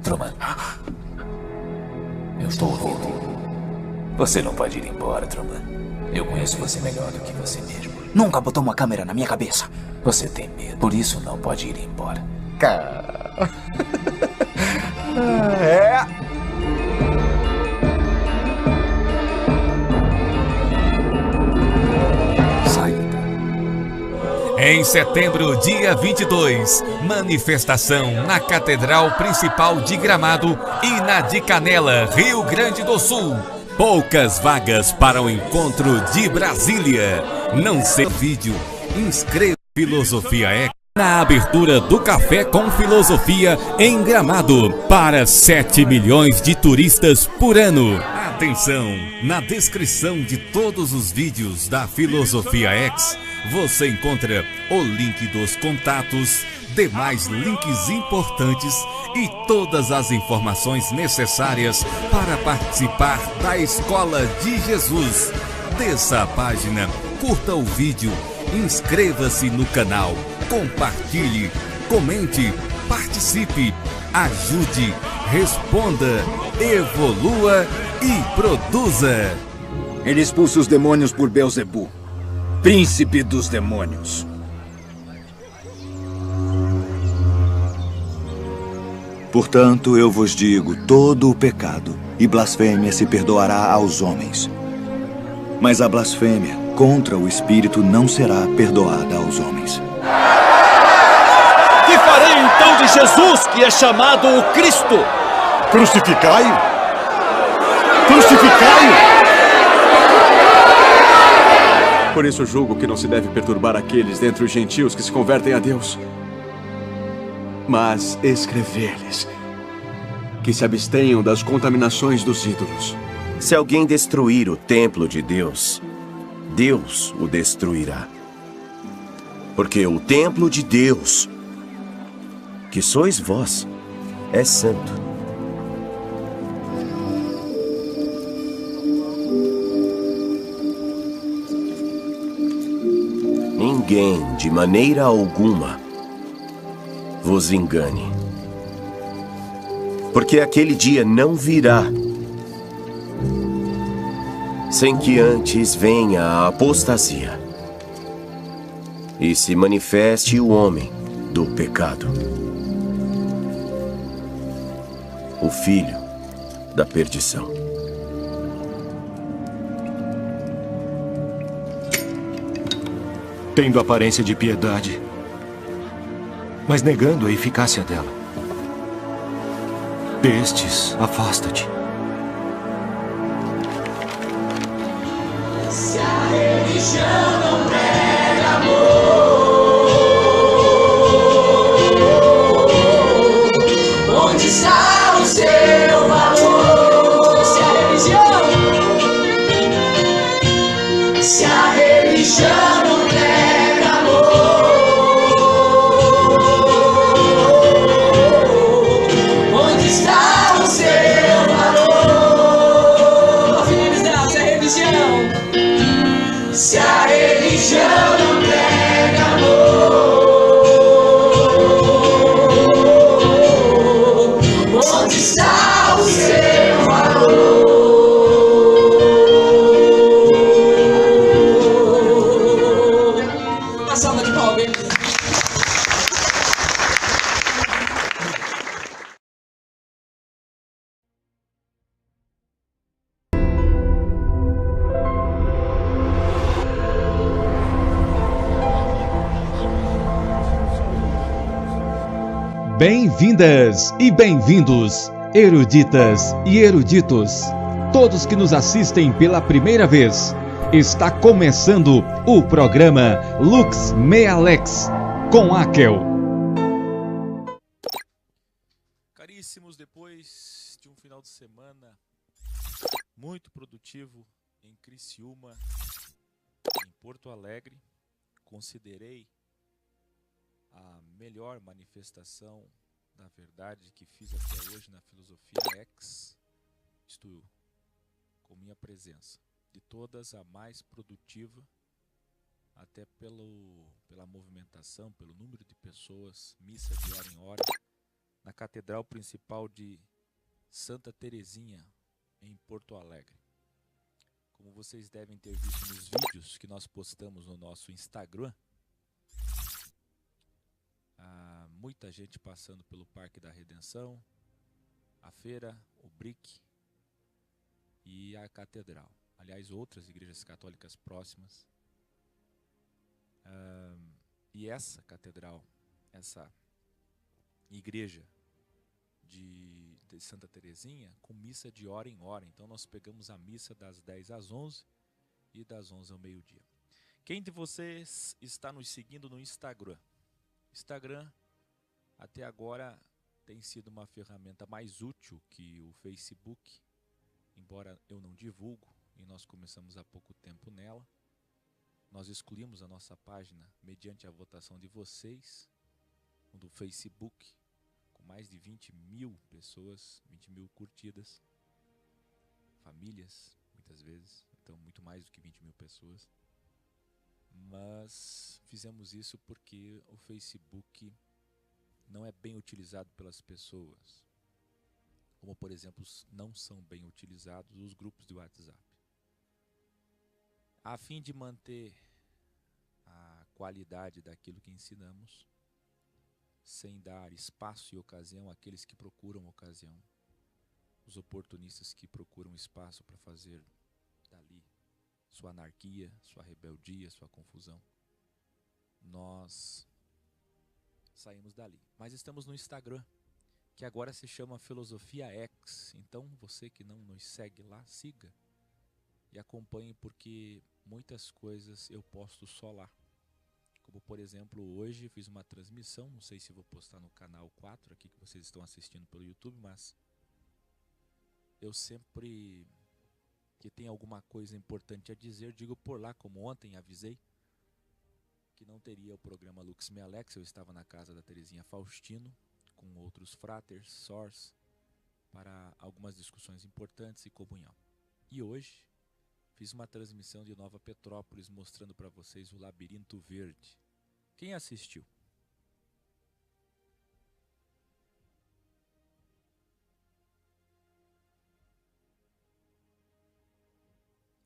Truman. Eu estou ouvindo. Você não pode ir embora, Truman. Eu conheço você melhor do que você mesmo. Nunca botou uma câmera na minha cabeça. Você tem medo, por isso não pode ir embora. Cara... É... Em setembro, dia 22, manifestação na Catedral Principal de Gramado e na de Canela, Rio Grande do Sul. Poucas vagas para o encontro de Brasília. Não sei vídeo, inscreva Filosofia X na abertura do Café com Filosofia em Gramado para 7 milhões de turistas por ano. Atenção, na descrição de todos os vídeos da Filosofia X, você encontra o link dos contatos, demais links importantes e todas as informações necessárias para participar da Escola de Jesus. Desça a página, curta o vídeo, inscreva-se no canal, compartilhe, comente, participe, ajude, responda, evolua e produza. Ele expulsa os demônios por Beelzebub, príncipe dos demônios. Portanto, eu vos digo, todo o pecado e blasfêmia se perdoará aos homens. Mas a blasfêmia contra o Espírito não será perdoada aos homens. Que farei então de Jesus, que é chamado o Cristo? Crucificai-o! Crucificai-o! Por isso julgo que não se deve perturbar aqueles dentre os gentios que se convertem a Deus, mas escrever-lhes que se abstenham das contaminações dos ídolos. Se alguém destruir o templo de Deus, Deus o destruirá. Porque o templo de Deus, que sois vós, é santo. Ninguém, de maneira alguma, vos engane. Porque aquele dia não virá sem que antes venha a apostasia e se manifeste o homem do pecado, o filho da perdição. Tendo aparência de piedade, mas negando a eficácia dela. Destes, afasta-te. Se a religião não prega amor, onde está o seu valor? Se a religião não prega amor, onde está o seu valor? Vou finalizar, se a religião. Se a religião não prega amor, onde está o seu valor? Uma salva de palmas. Bem-vindas e bem-vindos, eruditas e eruditos, todos que nos assistem pela primeira vez. Está começando o programa Lux Mealex com Akel. Caríssimos, depois de um final de semana muito produtivo em Criciúma, em Porto Alegre, considerei a melhor manifestação da verdade que fiz até hoje na Filosofia X, isto com minha presença. De todas, a mais produtiva, até pela movimentação, pelo número de pessoas, missa de hora em hora, na Catedral Principal de Santa Terezinha, em Porto Alegre. Como vocês devem ter visto nos vídeos que nós postamos no nosso Instagram, muita gente passando pelo Parque da Redenção, a feira, o BRIC e a Catedral. Aliás, outras igrejas católicas próximas. E essa catedral, essa igreja de Santa Terezinha, com missa de hora em hora. Então nós pegamos a missa das 10 às 11 e das 11 ao meio-dia. Quem de vocês está nos seguindo no Instagram? Instagram, até agora, tem sido uma ferramenta mais útil que o Facebook, embora eu não divulgo, e nós começamos há pouco tempo nela. Nós excluímos a nossa página mediante a votação de vocês, do Facebook, com mais de 20 mil pessoas, 20 mil curtidas, famílias, muitas vezes, então muito mais do que 20 mil pessoas. Mas fizemos isso porque o Facebook não é bem utilizado pelas pessoas, como por exemplo não são bem utilizados os grupos de WhatsApp. A fim de manter a qualidade daquilo que ensinamos, sem dar espaço e ocasião àqueles que procuram ocasião, os oportunistas que procuram espaço para fazer dali sua anarquia, sua rebeldia, sua confusão, nós saímos dali. Mas estamos no Instagram, que agora se chama Filosofia X. Então você que não nos segue lá, siga e acompanhe, porque muitas coisas eu posto só lá. Como por exemplo, hoje fiz uma transmissão, não sei se vou postar no canal 4 aqui que vocês estão assistindo pelo YouTube, mas eu sempre que tem alguma coisa importante a dizer, digo por lá, como ontem avisei que não teria o programa Lux Me Alex. Eu estava na casa da Terezinha Faustino com outros fraters, sors, para algumas discussões importantes e comunhão. E hoje fiz uma transmissão de Nova Petrópolis mostrando para vocês o Labirinto Verde. Quem assistiu?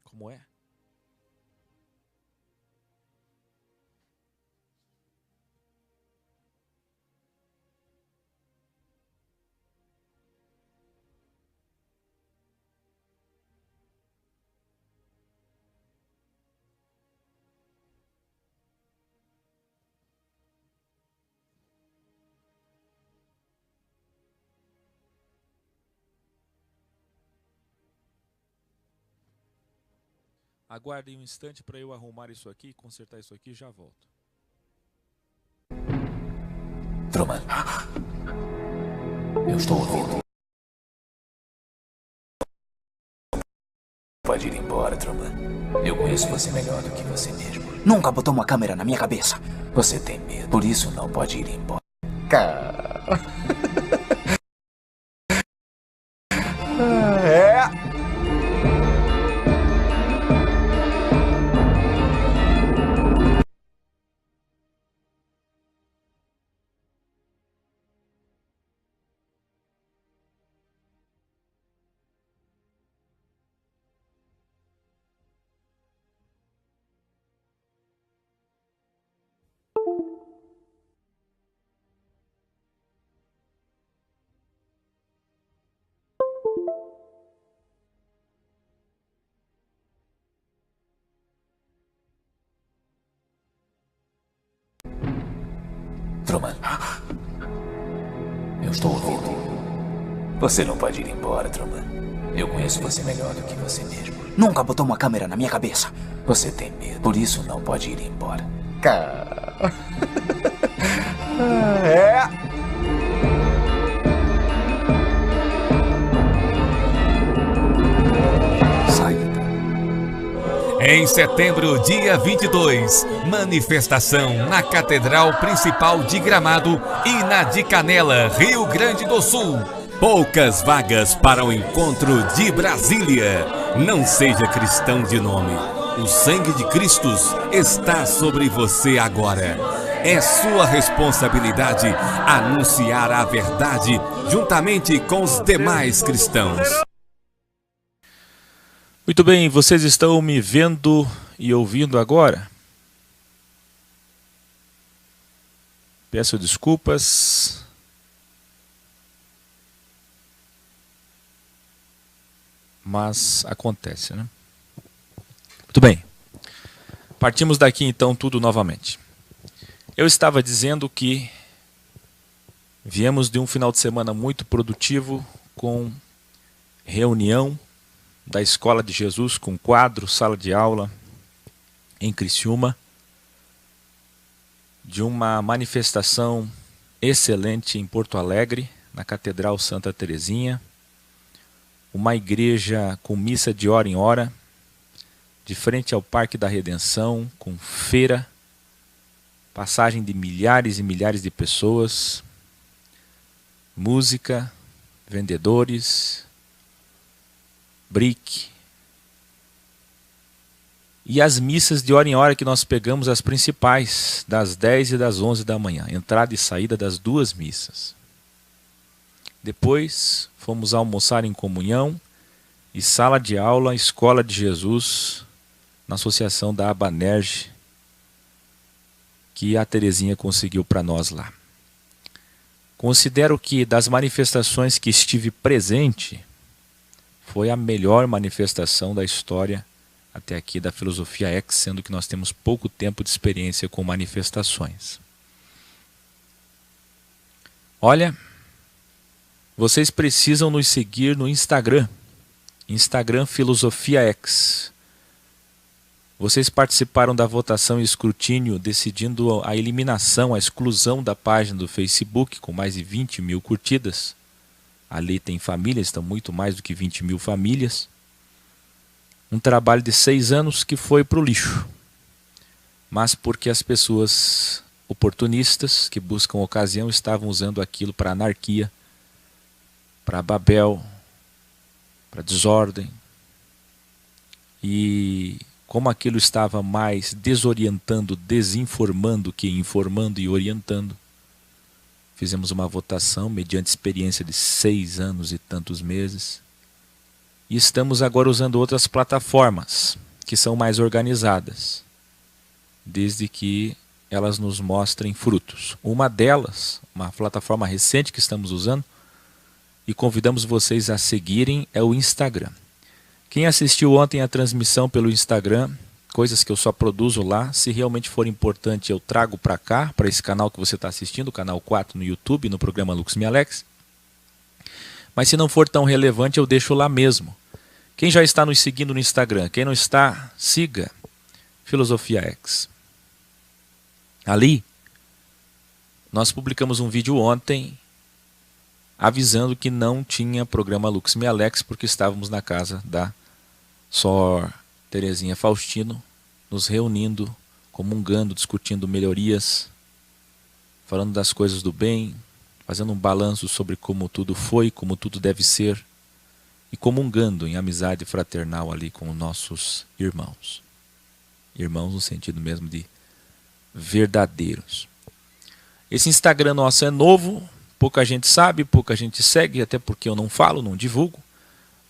Como é? Aguardem um instante para eu arrumar isso aqui, consertar isso aqui e já volto. Truman, eu estou ouvindo. Pode ir embora, Truman. Eu conheço você melhor do que você mesmo. Nunca botou uma câmera na minha cabeça. Você tem medo, por isso não pode ir embora. Truman, eu estou ouvindo. Você não pode ir embora, Truman. Eu conheço você melhor do que você mesmo. Nunca botou uma câmera na minha cabeça. Você tem medo, por isso não pode ir embora. Em setembro, dia 22, manifestação na Catedral Principal de Gramado e na de Canela, Rio Grande do Sul. Poucas vagas para o encontro de Brasília. Não seja cristão de nome. O sangue de Cristo está sobre você agora. É sua responsabilidade anunciar a verdade juntamente com os demais cristãos. Muito bem, vocês estão me vendo e ouvindo agora? Peço desculpas. Mas acontece, né? Muito bem. Partimos daqui então tudo novamente. Eu estava dizendo que viemos de um final de semana muito produtivo com reunião da Escola de Jesus com quadro, sala de aula em Criciúma, de uma manifestação excelente em Porto Alegre, na Catedral Santa Terezinha, uma igreja com missa de hora em hora, de frente ao Parque da Redenção, com feira, passagem de milhares e milhares de pessoas, música, vendedores, brick, e as missas de hora em hora que nós pegamos as principais, das 10 e das 11 da manhã, entrada e saída das duas missas. Depois fomos almoçar em comunhão e sala de aula, Escola de Jesus, na associação da Abanerge, que a Terezinha conseguiu para nós lá. Considero que das manifestações que estive presente, foi a melhor manifestação da história até aqui da Filosofia X, sendo que nós temos pouco tempo de experiência com manifestações. Olha, vocês precisam nos seguir no Instagram, Instagram Filosofia X. Vocês participaram da votação e escrutínio decidindo a eliminação, a exclusão da página do Facebook com mais de 20 mil curtidas. Ali tem famílias, estão muito mais do que 20 mil famílias. Um trabalho de 6 anos que foi para o lixo. Mas porque as pessoas oportunistas que buscam ocasião estavam usando aquilo para anarquia, para Babel, para desordem. E como aquilo estava mais desorientando, desinformando que informando e orientando, fizemos uma votação mediante experiência de 6 anos e tantos meses. E estamos agora usando outras plataformas que são mais organizadas, desde que elas nos mostrem frutos. Uma delas, uma plataforma recente que estamos usando, e convidamos vocês a seguirem, é o Instagram. Quem assistiu ontem a transmissão pelo Instagram, coisas que eu só produzo lá, se realmente for importante eu trago para cá, para esse canal que você está assistindo, o canal 4 no YouTube, no programa Lux Me Alex. Mas se não for tão relevante, eu deixo lá mesmo. Quem já está nos seguindo no Instagram, quem não está, siga Filosofia X. Ali, nós publicamos um vídeo ontem avisando que não tinha programa Lux Me Alex porque estávamos na casa da Sor Terezinha Faustino, nos reunindo, comungando, discutindo melhorias, falando das coisas do bem, fazendo um balanço sobre como tudo foi, como tudo deve ser, e comungando em amizade fraternal ali com nossos irmãos. Irmãos no sentido mesmo de verdadeiros. Esse Instagram nosso é novo, pouca gente sabe, pouca gente segue, até porque eu não falo, não divulgo,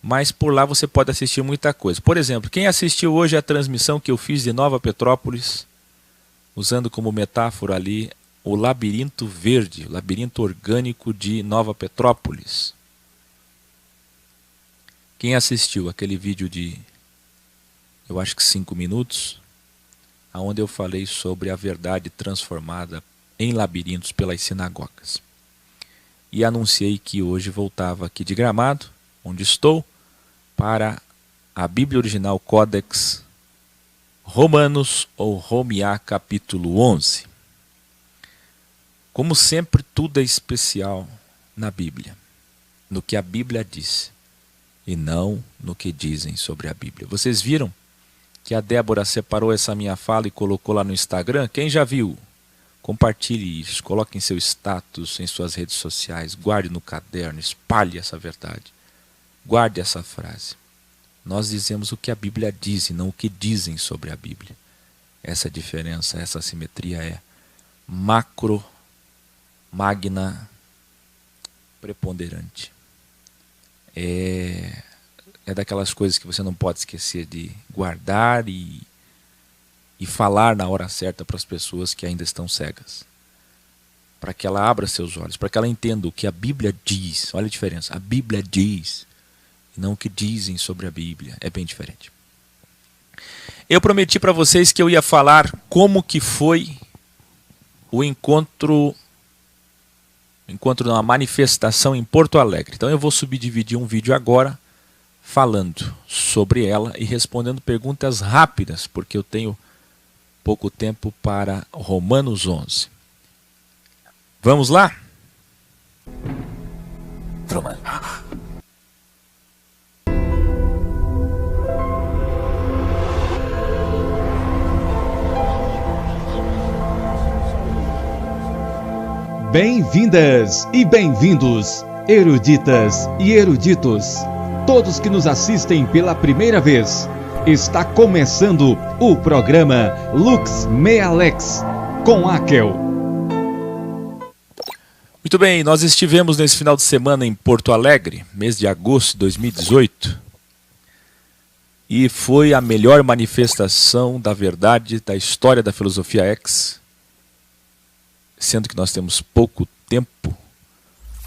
mas por lá você pode assistir muita coisa. Por exemplo, quem assistiu hoje a transmissão que eu fiz de Nova Petrópolis, usando como metáfora ali o labirinto verde, o labirinto orgânico de Nova Petrópolis. Quem assistiu aquele vídeo de, eu acho que 5 minutos, onde eu falei sobre a verdade transformada em labirintos pelas sinagogas. E anunciei que hoje voltava aqui de Gramado, onde estou, para a Bíblia Original Codex Romanos ou Romiá, capítulo 11. Como sempre, tudo é especial na Bíblia, no que a Bíblia diz, e não no que dizem sobre a Bíblia. Vocês viram que a Débora separou essa minha fala e colocou lá no Instagram? Quem já viu? Compartilhe isso, coloque em seu status, em suas redes sociais, guarde no caderno, espalhe essa verdade. Guarde essa frase. Nós dizemos o que a Bíblia diz e não o que dizem sobre a Bíblia. Essa diferença, essa simetria é macro, magna, preponderante. É daquelas coisas que você não pode esquecer de guardar e falar na hora certa para as pessoas que ainda estão cegas. Para que ela abra seus olhos, para que ela entenda o que a Bíblia diz. Olha a diferença, a Bíblia diz, e não o que dizem sobre a Bíblia. É bem diferente. Eu prometi para vocês que eu ia falar como que foi o encontro numa manifestação em Porto Alegre. Então eu vou subdividir um vídeo agora falando sobre ela e respondendo perguntas rápidas, porque eu tenho pouco tempo para Romanos 11. Vamos lá? Truman. Bem-vindas e bem-vindos, eruditas e eruditos, todos que nos assistem pela primeira vez. Está começando o programa Lux Mea Lex com Akel. Muito bem, nós estivemos nesse final de semana em Porto Alegre, mês de agosto de 2018, e foi a melhor manifestação da verdade da história da Filosofia X, sendo que nós temos pouco tempo,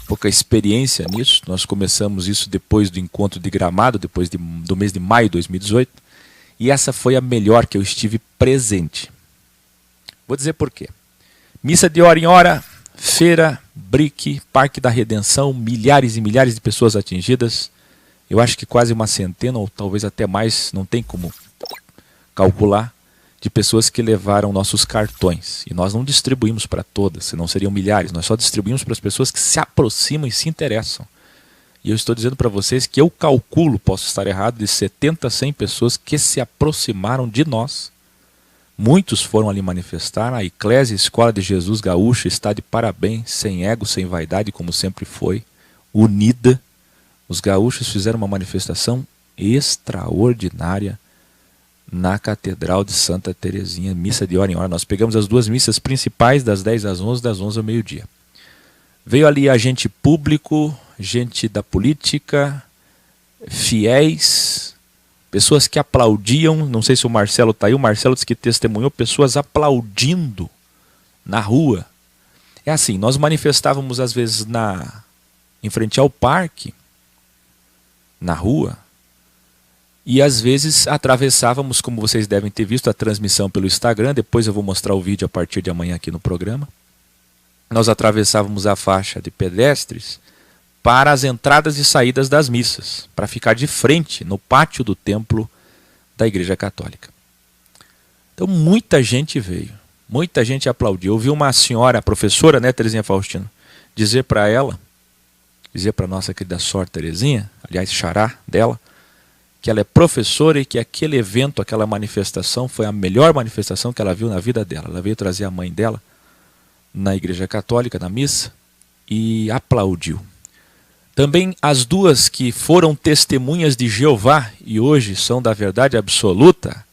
pouca experiência nisso. Nós começamos isso depois do encontro de Gramado, depois do mês de maio de 2018, e essa foi a melhor que eu estive presente. Vou dizer por quê. Missa de hora em hora, feira, brique, Parque da Redenção, milhares e milhares de pessoas atingidas. Eu acho que quase uma centena, ou talvez até mais, não tem como calcular, de pessoas que levaram nossos cartões. E nós não distribuímos para todas, senão seriam milhares. Nós só distribuímos para as pessoas que se aproximam e se interessam. E eu estou dizendo para vocês que eu calculo, posso estar errado, de 70 a 100 pessoas que se aproximaram de nós. Muitos foram ali manifestar. A Eclésia Escola de Jesus Gaúcha está de parabéns, sem ego, sem vaidade, como sempre foi, unida. Os gaúchos fizeram uma manifestação extraordinária na Catedral de Santa Terezinha, missa de hora em hora. Nós pegamos as duas missas principais, das 10 às 11, das 11 ao meio-dia. Veio ali agente público, gente da política, fiéis, pessoas que aplaudiam. Não sei se o Marcelo está aí, o Marcelo disse que testemunhou pessoas aplaudindo na rua. É assim, nós manifestávamos às vezes em frente ao parque, na rua, e às vezes atravessávamos, como vocês devem ter visto, a transmissão pelo Instagram. Depois eu vou mostrar o vídeo a partir de amanhã aqui no programa. Nós atravessávamos a faixa de pedestres para as entradas e saídas das missas, para ficar de frente no pátio do templo da Igreja Católica. Então muita gente veio, muita gente aplaudiu. Eu vi uma senhora, a professora, né, Terezinha Faustino, dizer para ela, dizer para a nossa querida Sor Terezinha, aliás, xará dela, que ela é professora e que aquele evento, aquela manifestação, foi a melhor manifestação que ela viu na vida dela. Ela veio trazer a mãe dela na Igreja Católica, na missa, e aplaudiu. Também as duas que foram testemunhas de Jeová e hoje são da verdade absoluta,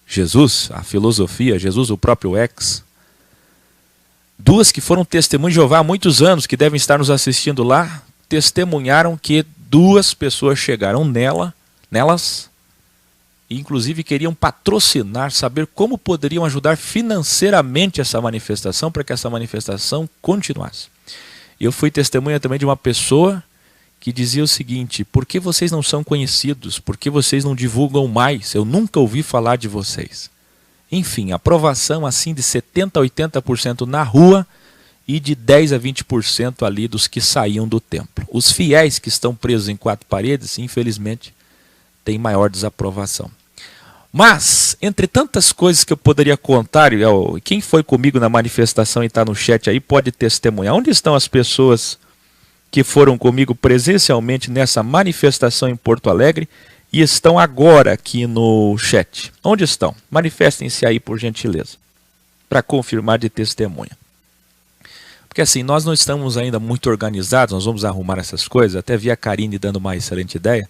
Jesus, a filosofia, Jesus, o próprio X. Duas que foram testemunhas de Jeová há muitos anos, que devem estar nos assistindo lá, testemunharam que duas pessoas chegaram nelas, e inclusive queriam patrocinar, saber como poderiam ajudar financeiramente essa manifestação, para que essa manifestação continuasse. Eu fui testemunha também de uma pessoa que dizia o seguinte: por que vocês não são conhecidos? Por que vocês não divulgam mais? Eu nunca ouvi falar de vocês. Enfim, aprovação assim de 70% a 80% na rua e de 10% a 20% ali dos que saíam do templo. Os fiéis que estão presos em quatro paredes, infelizmente, tem maior desaprovação. Mas, entre tantas coisas que eu poderia contar, quem foi comigo na manifestação e está no chat aí pode testemunhar. Onde estão as pessoas que foram comigo presencialmente nessa manifestação em Porto Alegre e estão agora aqui no chat? Onde estão? Manifestem-se aí, por gentileza, para confirmar de testemunha. Porque assim, nós não estamos ainda muito organizados, nós vamos arrumar essas coisas. Até vi a Karine dando uma excelente ideia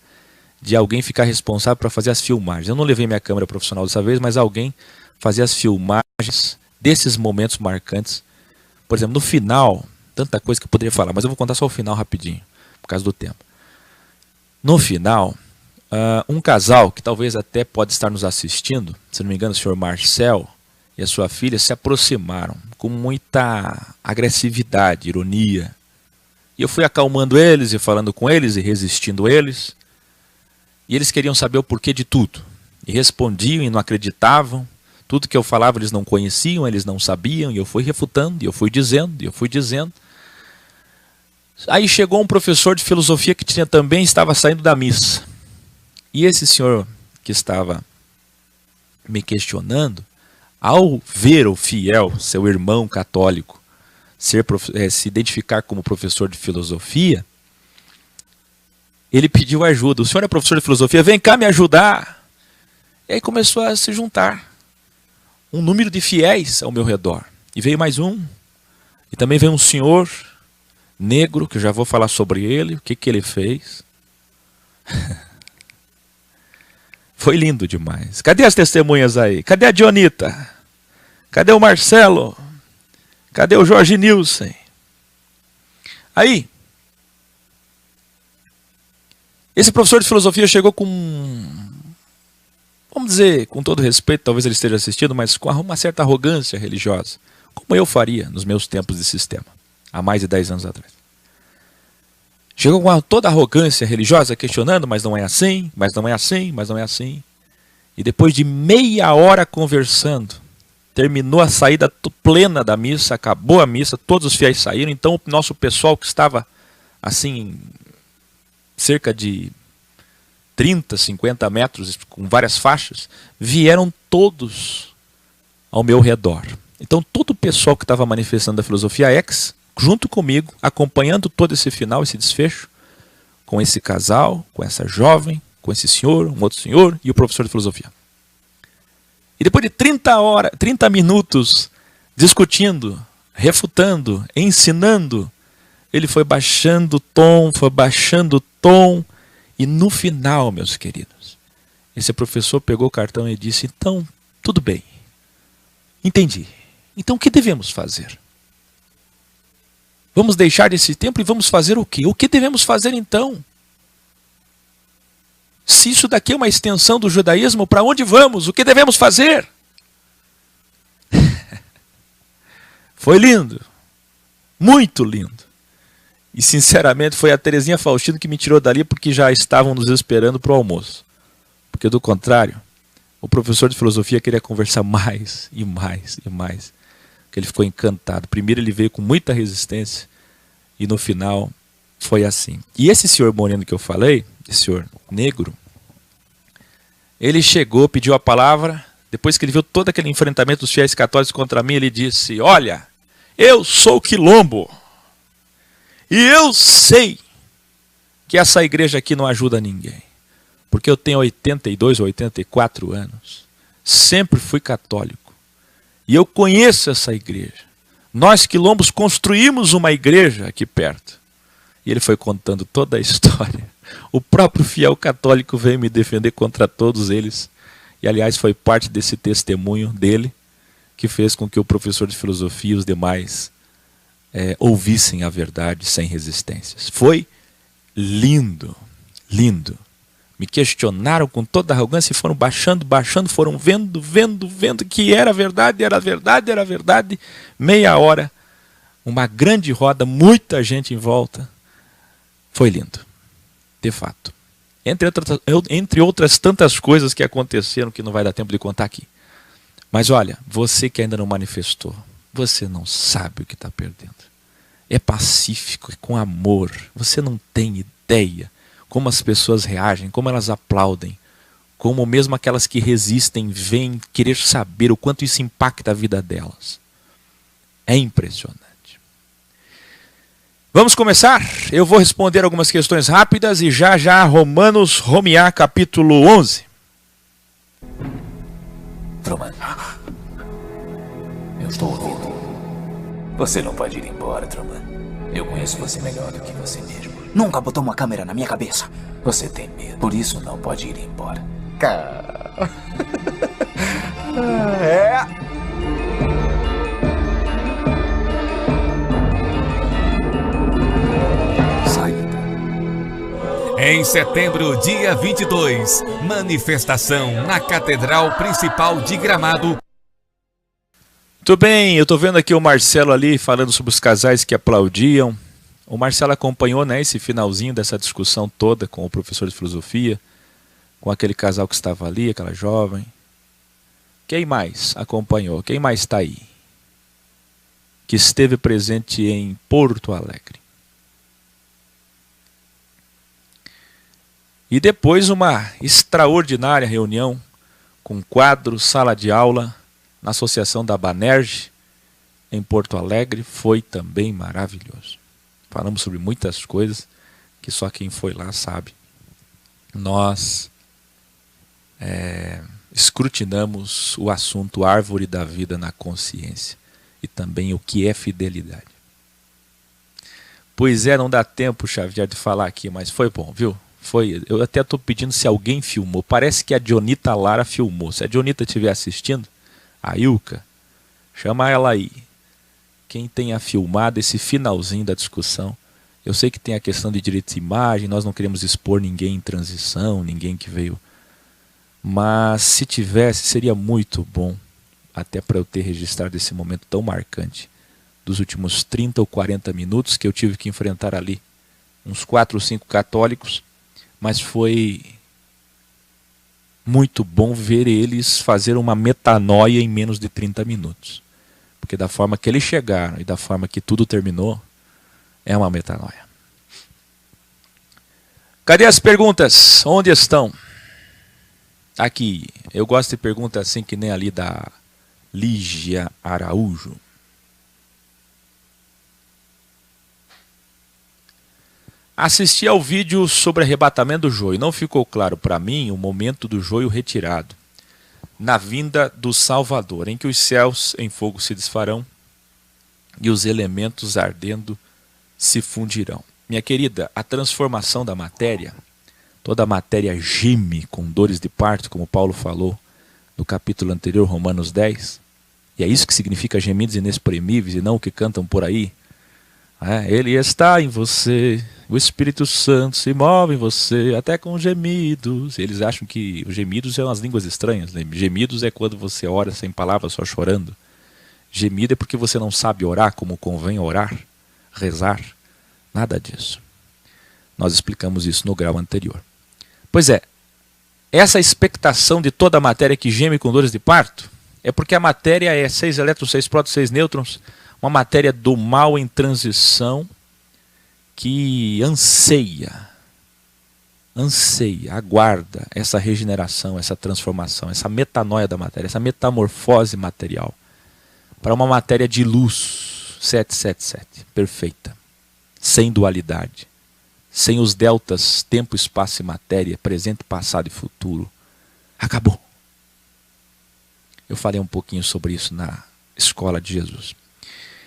de alguém ficar responsável para fazer as filmagens. Eu não levei minha câmera profissional dessa vez, mas alguém fazer as filmagens desses momentos marcantes Por exemplo, no final, tanta coisa que eu poderia falar, mas eu vou contar só o final rapidinho, por causa do tempo. No final, um casal que talvez até pode estar nos assistindo, se não me engano, o senhor Marcel e a sua filha se aproximaram com muita agressividade, ironia. E eu fui acalmando eles e falando com eles e resistindo eles. E eles queriam saber o porquê de tudo. E respondiam e não acreditavam. Tudo que eu falava eles não conheciam, eles não sabiam. E eu fui refutando, e eu fui dizendo, e eu fui dizendo. Aí chegou um professor de filosofia que também estava saindo da missa. E esse senhor que estava me questionando, ao ver o fiel, seu irmão católico, se identificar como professor de filosofia, ele pediu ajuda. O senhor é professor de filosofia, vem cá me ajudar. E aí começou a se juntar um número de fiéis ao meu redor. E veio mais um. E também veio um senhor negro, que eu já vou falar sobre ele, o que ele fez. Foi lindo demais. Cadê as testemunhas aí? Cadê a Dionita? Cadê o Marcelo? Cadê o Jorge Nilson? Aí, esse professor de filosofia chegou com, vamos dizer, com todo respeito, talvez ele esteja assistindo, mas com uma certa arrogância religiosa, como eu faria nos meus tempos de sistema, há mais de 10 anos atrás. Chegou com toda a arrogância religiosa, questionando, mas não é assim, mas não é assim, mas não é assim. E depois de meia hora conversando, terminou a saída plena da missa, acabou a missa, todos os fiéis saíram. Então o nosso pessoal que estava assim, cerca de 30, 50 metros, com várias faixas, vieram todos ao meu redor. Então todo o pessoal que estava manifestando a filosofia X, junto comigo, acompanhando todo esse final, esse desfecho, com esse casal, com essa jovem, com esse senhor, um outro senhor e o professor de filosofia. E depois de 30 minutos discutindo, refutando, ensinando, ele foi baixando o tom, e no final, meus queridos, esse professor pegou o cartão e disse, então, tudo bem, entendi. Então o que devemos fazer? Vamos deixar esse templo e vamos fazer o quê? O que devemos fazer então? Se isso daqui é uma extensão do judaísmo, para onde vamos? O que devemos fazer? Foi lindo. Muito lindo. E sinceramente foi a Terezinha Faustino que me tirou dali porque já estavam nos esperando para o almoço. Porque do contrário, o professor de filosofia queria conversar mais e mais e mais. Porque ele ficou encantado. Primeiro ele veio com muita resistência e no final foi assim. E esse senhor moreno que eu falei, esse senhor negro, ele chegou, pediu a palavra, depois que ele viu todo aquele enfrentamento dos fiéis católicos contra mim, ele disse, olha, eu sou quilombo, e eu sei que essa igreja aqui não ajuda ninguém, porque eu tenho 82 ou 84 anos, sempre fui católico, e eu conheço essa igreja. Nós quilombos construímos uma igreja aqui perto. E ele foi contando toda a história. O próprio fiel católico veio me defender contra todos eles. E aliás foi parte desse testemunho dele que fez com que o professor de filosofia e os demais ouvissem a verdade sem resistências. Foi lindo, lindo. Me questionaram com toda a arrogância e foram baixando, foram vendo que era verdade. Meia hora, uma grande roda, muita gente em volta. Foi lindo, de fato. Entre outras tantas coisas que aconteceram que não vai dar tempo de contar aqui. Mas olha, você que ainda não manifestou, você não sabe o que está perdendo. É pacífico, é com amor. Você não tem ideia como as pessoas reagem, como elas aplaudem, como mesmo aquelas que resistem vêm querer saber o quanto isso impacta a vida delas. É impressionante. Vamos começar? Eu vou responder algumas questões rápidas e já Romanos, Romear, capítulo 11. Truman, eu estou ouvindo. Você não pode ir embora, Truman. Eu conheço você melhor do que você mesmo. Nunca botou uma câmera na minha cabeça. Você tem medo, por isso não pode ir embora. Em setembro, dia 22, manifestação na Catedral Principal de Gramado. Muito bem, eu tô vendo aqui o Marcelo ali falando sobre os casais que aplaudiam. O Marcelo acompanhou, né, esse finalzinho dessa discussão toda com o professor de filosofia, com aquele casal que estava ali, aquela jovem. Quem mais acompanhou? Quem mais está aí? Que esteve presente em Porto Alegre. E depois uma extraordinária reunião com quadro, sala de aula, na Associação da Banerj, em Porto Alegre, foi também maravilhoso. Falamos sobre muitas coisas que só quem foi lá sabe. Nós escrutinamos o assunto árvore da vida na consciência e também o que é fidelidade. Pois é, não dá tempo, Xavier, de falar aqui, mas foi bom, viu? Foi. Eu até estou pedindo se alguém filmou. Parece que a Dionita Lara filmou. Se a Dionita estiver assistindo, a Ilka, chama ela aí. Quem tenha filmado esse finalzinho da discussão. Eu sei que tem a questão de direitos de imagem, nós não queremos expor ninguém em transição, ninguém que veio. Mas se tivesse, seria muito bom, até para eu ter registrado esse momento tão marcante, dos últimos 30 ou 40 minutos que eu tive que enfrentar ali. Uns 4 ou 5 católicos, mas foi muito bom ver eles fazer uma metanoia em menos de 30 minutos. Porque da forma que eles chegaram e da forma que tudo terminou, é uma metanoia. Cadê as perguntas? Onde estão? Aqui. Eu gosto de perguntas assim que nem ali da Lígia Araújo. Assisti ao vídeo sobre arrebatamento do joio. Não ficou claro para mim o momento do joio retirado, na vinda do Salvador, em que os céus em fogo se desfarão e os elementos ardendo se fundirão. Minha querida, a transformação da matéria, toda a matéria geme com dores de parto, como Paulo falou no capítulo anterior, Romanos 10, e é isso que significa gemidos inexprimíveis e não o que cantam por aí. Ele está em você, o Espírito Santo se move em você, até com gemidos. Eles acham que os gemidos são as línguas estranhas, né? Gemidos é quando você ora sem palavras, só chorando. Gemido é porque você não sabe orar como convém orar, rezar. Nada disso. Nós explicamos isso no grau anterior. Pois é, essa expectação de toda a matéria que geme com dores de parto é porque a matéria é 6 elétrons, 6 prótons, 6 nêutrons, uma matéria do mal em transição que anseia, aguarda essa regeneração, essa transformação, essa metanoia da matéria, essa metamorfose material para uma matéria de luz 777, perfeita, sem dualidade, sem os deltas, tempo, espaço e matéria, presente, passado e futuro. Acabou. Eu falei um pouquinho sobre isso na escola de Jesus.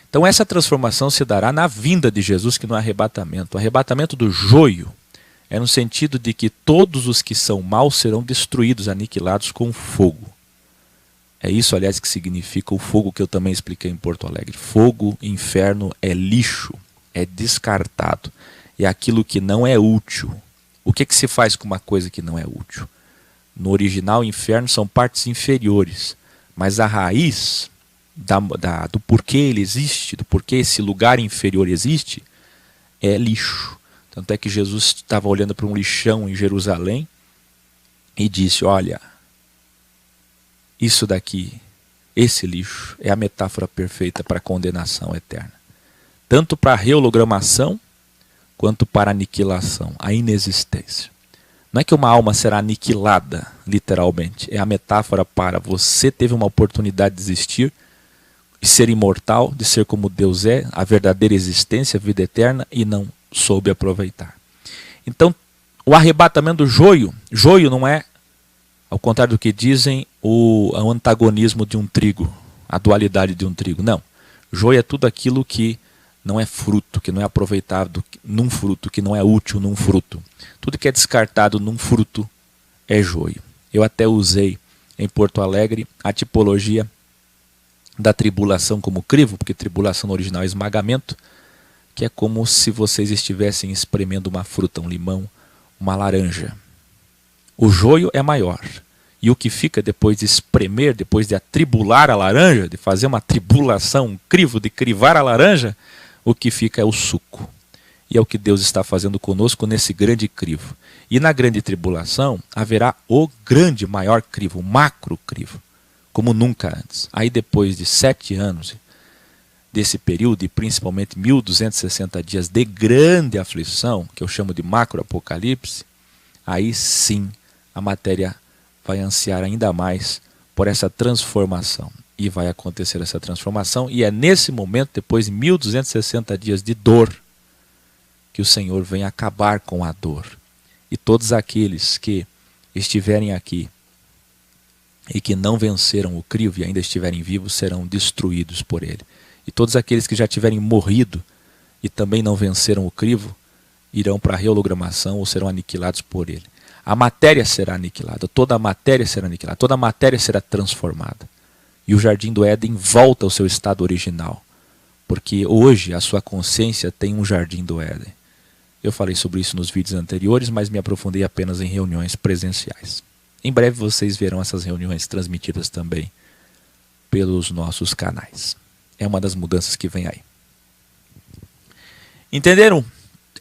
Então essa transformação se dará na vinda de Jesus, que no arrebatamento. O arrebatamento do joio é no sentido de que todos os que são maus serão destruídos, aniquilados com fogo. É isso, aliás, que significa o fogo que eu também expliquei em Porto Alegre. Fogo, inferno, é lixo, é descartado. É aquilo que não é útil. O que se faz com uma coisa que não é útil? No original, inferno são partes inferiores, mas a raiz do porquê ele existe, do porquê esse lugar inferior existe, é lixo. Tanto é que Jesus estava olhando para um lixão em Jerusalém e disse, olha, isso daqui, esse lixo, é a metáfora perfeita para a condenação eterna. Tanto para a reologramação, quanto para a aniquilação, a inexistência. Não é que uma alma será aniquilada, literalmente. É a metáfora para você teve uma oportunidade de existir, de ser imortal, de ser como Deus é, a verdadeira existência, a vida eterna, e não soube aproveitar. Então, o arrebatamento do joio não é, ao contrário do que dizem, o antagonismo de um trigo, a dualidade de um trigo. Não. Joio é tudo aquilo que não é fruto, que não é aproveitado num fruto, que não é útil num fruto. Tudo que é descartado num fruto é joio. Eu até usei em Porto Alegre a tipologia da tribulação como crivo, porque tribulação no original é esmagamento, que é como se vocês estivessem espremendo uma fruta, um limão, uma laranja. O joio é maior. E o que fica depois de espremer, depois de atribular a laranja, de fazer uma tribulação, um crivo, de crivar a laranja, o que fica é o suco. E é o que Deus está fazendo conosco nesse grande crivo. E na grande tribulação haverá o grande, maior crivo, o macro crivo, como nunca antes. Aí depois de 7 anos desse período, e principalmente 1260 dias de grande aflição, que eu chamo de macro apocalipse, aí sim a matéria vai ansiar ainda mais por essa transformação. E vai acontecer essa transformação, e é nesse momento, depois de 1260 dias de dor, que o Senhor vem acabar com a dor. E todos aqueles que estiverem aqui e que não venceram o crivo e ainda estiverem vivos serão destruídos por ele. E todos aqueles que já tiverem morrido e também não venceram o crivo irão para a rehologramação ou serão aniquilados por ele. A matéria será aniquilada, toda a matéria será aniquilada, toda a matéria será transformada. E o jardim do Éden volta ao seu estado original, porque hoje a sua consciência tem um jardim do Éden. Eu falei sobre isso nos vídeos anteriores, mas me aprofundei apenas em reuniões presenciais. Em breve vocês verão essas reuniões transmitidas também pelos nossos canais. É uma das mudanças que vem aí. Entenderam?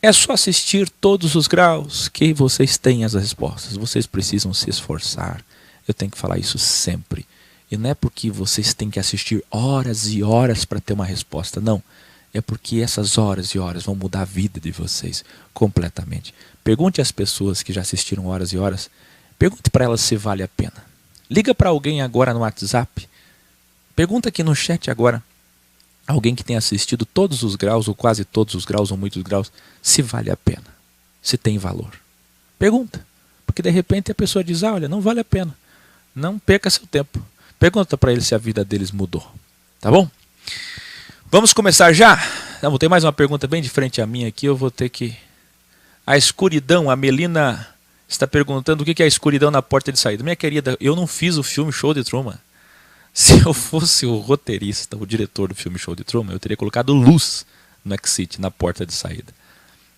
É só assistir todos os graus que vocês têm as respostas. Vocês precisam se esforçar. Eu tenho que falar isso sempre. E não é porque vocês têm que assistir horas e horas para ter uma resposta. Não. É porque essas horas e horas vão mudar a vida de vocês completamente. Pergunte às pessoas que já assistiram horas e horas. Pergunte para elas se vale a pena. Liga para alguém agora no WhatsApp. Pergunta aqui no chat agora. Alguém que tenha assistido todos os graus, ou quase todos os graus, ou muitos graus, se vale a pena. Se tem valor. Pergunta. Porque de repente a pessoa diz, olha, não vale a pena. Não perca seu tempo. Pergunta para eles se a vida deles mudou. Tá bom? Vamos começar já? Não, tem mais uma pergunta bem de frente a mim aqui. Eu vou ter que... A escuridão, a Melina está perguntando o que é a escuridão na porta de saída. Minha querida, eu não fiz o filme Show de Truman. Se eu fosse o roteirista, o diretor do filme Show de Truman, eu teria colocado luz no Exit, na porta de saída.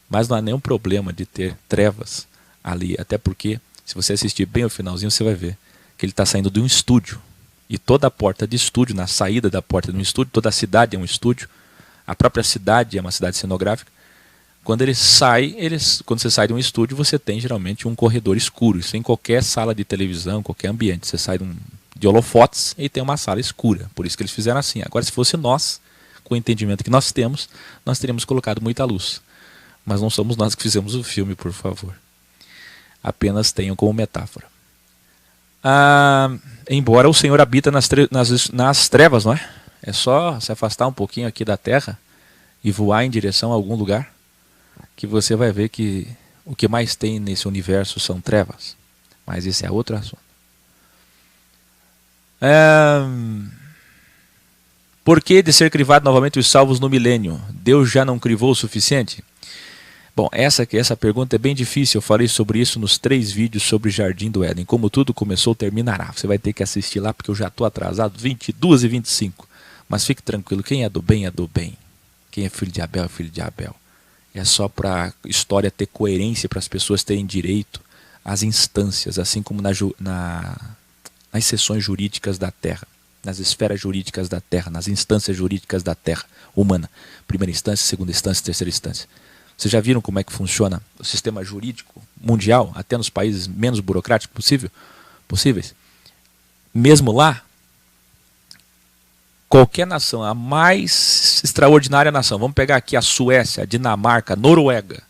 Mas não há nenhum problema de ter trevas ali. Até porque, se você assistir bem o finalzinho, você vai ver que ele está saindo de um estúdio. E toda a porta de estúdio, na saída da porta de um estúdio, toda a cidade é um estúdio. A própria cidade é uma cidade cenográfica. Quando quando você sai de um estúdio, você tem geralmente um corredor escuro. Isso em qualquer sala de televisão, qualquer ambiente. Você sai de holofotes e tem uma sala escura. Por isso que eles fizeram assim. Agora, se fosse nós, com o entendimento que nós temos, nós teríamos colocado muita luz. Mas não somos nós que fizemos o filme, por favor. Apenas tenham como metáfora. Embora o Senhor habita nas trevas, não é? É só se afastar um pouquinho aqui da terra e voar em direção a algum lugar, que você vai ver que o que mais tem nesse universo são trevas. Mas esse é outro assunto. Por que de ser crivado novamente os salvos no milênio? Deus já não crivou o suficiente? Bom, essa pergunta é bem difícil. Eu falei sobre isso nos 3 vídeos sobre Jardim do Éden. Como tudo começou, terminará. Você vai ter que assistir lá, porque eu já estou atrasado, 22h25. Mas fique tranquilo, quem é do bem é do bem. Quem é filho de Abel é filho de Abel. É só para a história ter coerência, para as pessoas terem direito às instâncias, assim como nas seções jurídicas da Terra, nas esferas jurídicas da Terra, nas instâncias jurídicas da Terra humana. Primeira instância, segunda instância, terceira instância. Vocês já viram como é que funciona o sistema jurídico mundial, até nos países menos burocráticos possíveis? Mesmo lá, qualquer nação, a mais extraordinária nação, vamos pegar aqui a Suécia, a Dinamarca, a Noruega,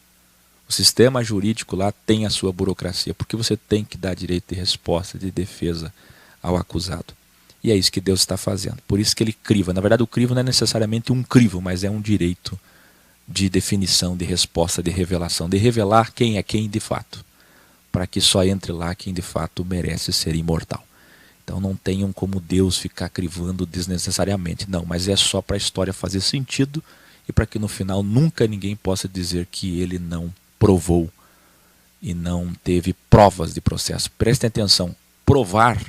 o sistema jurídico lá tem a sua burocracia, porque você tem que dar direito de resposta, de defesa ao acusado. E é isso que Deus está fazendo. Por isso que ele criva. Na verdade, o crivo não é necessariamente um crivo, mas é um direito de definição, de resposta, de revelação, de revelar quem é quem de fato, para que só entre lá quem de fato merece ser imortal. Então não tenham como Deus ficar crivando desnecessariamente, não, mas é só para a história fazer sentido e para que no final nunca ninguém possa dizer que ele não provou e não teve provas de processo. Prestem atenção, provar,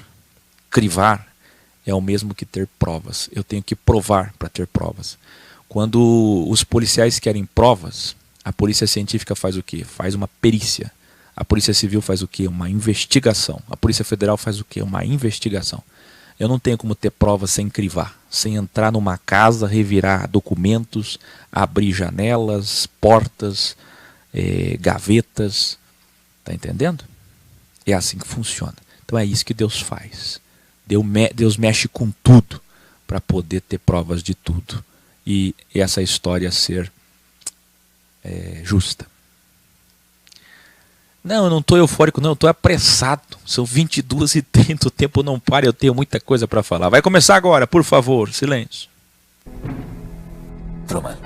crivar, é o mesmo que ter provas. Eu tenho que provar para ter provas. Quando os policiais querem provas, a polícia científica faz o quê? Faz uma perícia. A Polícia Civil faz o quê? Uma investigação. A Polícia Federal faz o quê? Uma investigação. Eu não tenho como ter provas sem crivar, sem entrar numa casa, revirar documentos, abrir janelas, portas, gavetas. Tá entendendo? É assim que funciona. Então é isso que Deus faz. Deus mexe com tudo para poder ter provas de tudo. E essa história ser justa. Não, eu não estou eufórico, não, eu estou apressado. São 22h30, o tempo não para, eu tenho muita coisa para falar. Vai começar agora, por favor, silêncio. Truman,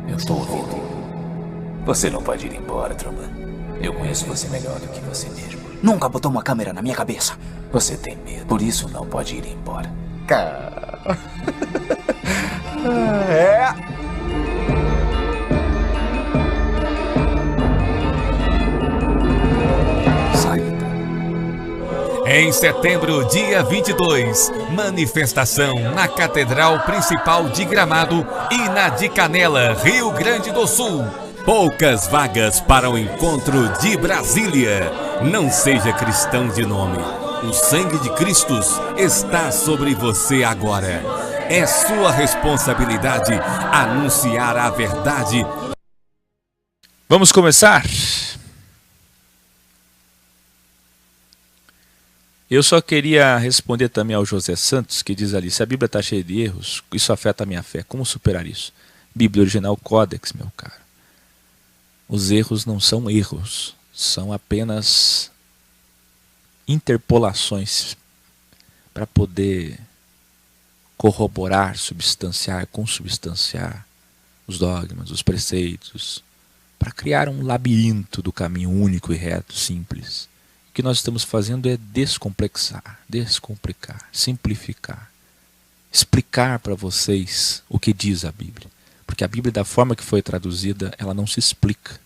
eu estou ouvindo. Você não pode ir embora, Truman. Eu conheço você melhor do que você mesmo. Nunca botou uma câmera na minha cabeça. Você tem medo, por isso não pode ir embora. Em setembro, dia 22, manifestação na Catedral Principal de Gramado e na de Canela, Rio Grande do Sul. Poucas vagas para o encontro de Brasília. Não seja cristão de nome. O sangue de Cristo está sobre você agora. É sua responsabilidade anunciar a verdade. Vamos começar? Eu só queria responder também ao José Santos, que diz ali, se a Bíblia está cheia de erros, isso afeta a minha fé. Como superar isso? Bíblia Original Codex, meu caro. Os erros não são erros, são apenas interpolações para poder corroborar, substanciar, consubstanciar os dogmas, os preceitos, para criar um labirinto do caminho único e reto, simples. O que nós estamos fazendo é descomplexar, descomplicar, simplificar, explicar para vocês o que diz a Bíblia. Porque a Bíblia, da forma que foi traduzida, ela não se explica,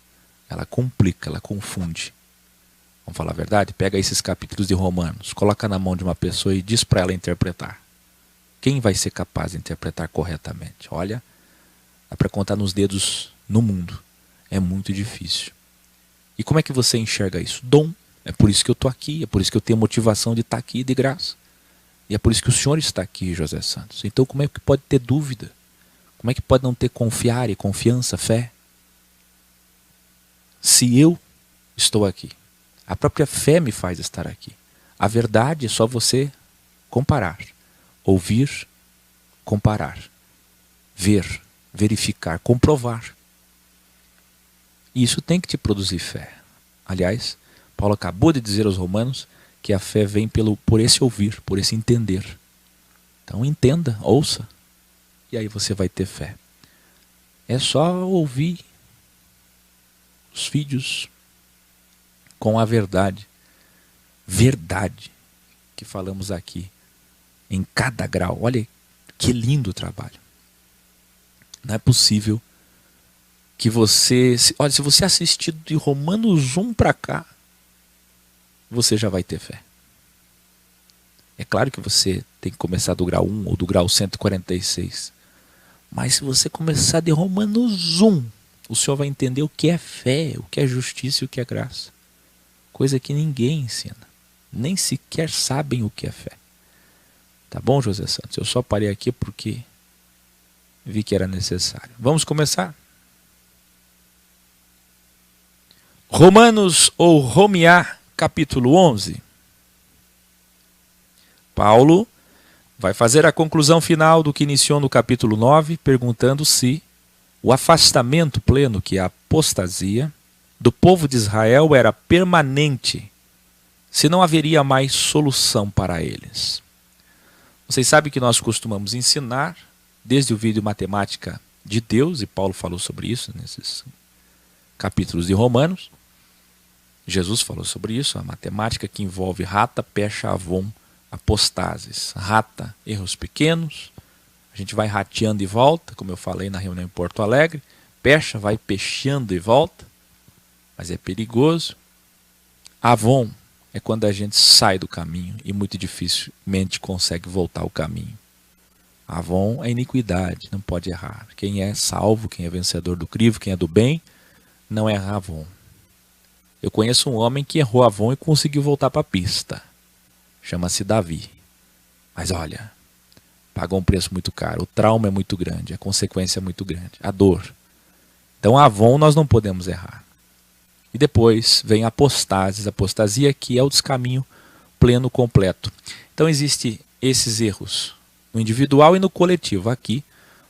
ela complica, ela confunde. Vamos falar a verdade? Pega esses capítulos de Romanos, coloca na mão de uma pessoa e diz para ela interpretar. Quem vai ser capaz de interpretar corretamente? Olha, dá para contar nos dedos no mundo. É muito difícil. E como é que você enxerga isso? Dom. É por isso que eu estou aqui, é por isso que eu tenho motivação de estar aqui de graça. E é por isso que o senhor está aqui, José Santos. Então como é que pode ter dúvida? Como é que pode não ter confiar e confiança, fé? Se eu estou aqui, a própria fé me faz estar aqui. A verdade é só você comparar, ouvir, comparar, ver, verificar, comprovar. E isso tem que te produzir fé. Aliás, Paulo acabou de dizer aos romanos que a fé vem por esse ouvir, por esse entender. Então entenda, ouça, e aí você vai ter fé. É só ouvir os vídeos com a verdade. Verdade que falamos aqui em cada grau. Olha que lindo o trabalho. Não é possível que você... Olha, se você assistir de Romanos 1 para cá, você já vai ter fé. É claro que você tem que começar do grau 1 ou do grau 146. Mas se você começar de Romanos 1, o senhor vai entender o que é fé, o que é justiça e o que é graça. Coisa que ninguém ensina. Nem sequer sabem o que é fé. Tá bom, José Santos? Eu só parei aqui porque vi que era necessário. Vamos começar? Romanos ou Romear, capítulo 11. Paulo vai fazer a conclusão final do que iniciou no capítulo 9, perguntando se o afastamento pleno, que é a apostasia, do povo de Israel era permanente, se não haveria mais solução para eles. Vocês sabem que nós costumamos ensinar, desde o vídeo Matemática de Deus, e Paulo falou sobre isso nesses capítulos de Romanos. Jesus falou sobre isso, a matemática que envolve rata, pecha, avon, apostases. Rata, erros pequenos, a gente vai rateando e volta, como eu falei na reunião em Porto Alegre. Pecha, vai peixando e volta, mas é perigoso. Avon é quando a gente sai do caminho e muito dificilmente consegue voltar ao caminho. Avon é iniquidade, não pode errar. Quem é salvo, quem é vencedor do crivo, quem é do bem, não erra avon. Eu conheço um homem que errou a Avon e conseguiu voltar para a pista. Chama-se Davi. Mas olha, pagou um preço muito caro. O trauma é muito grande, a consequência é muito grande, a dor. Então a Avon nós não podemos errar. E depois vem a apostasia que é o descaminho pleno, completo. Então existem esses erros no individual e no coletivo. Aqui,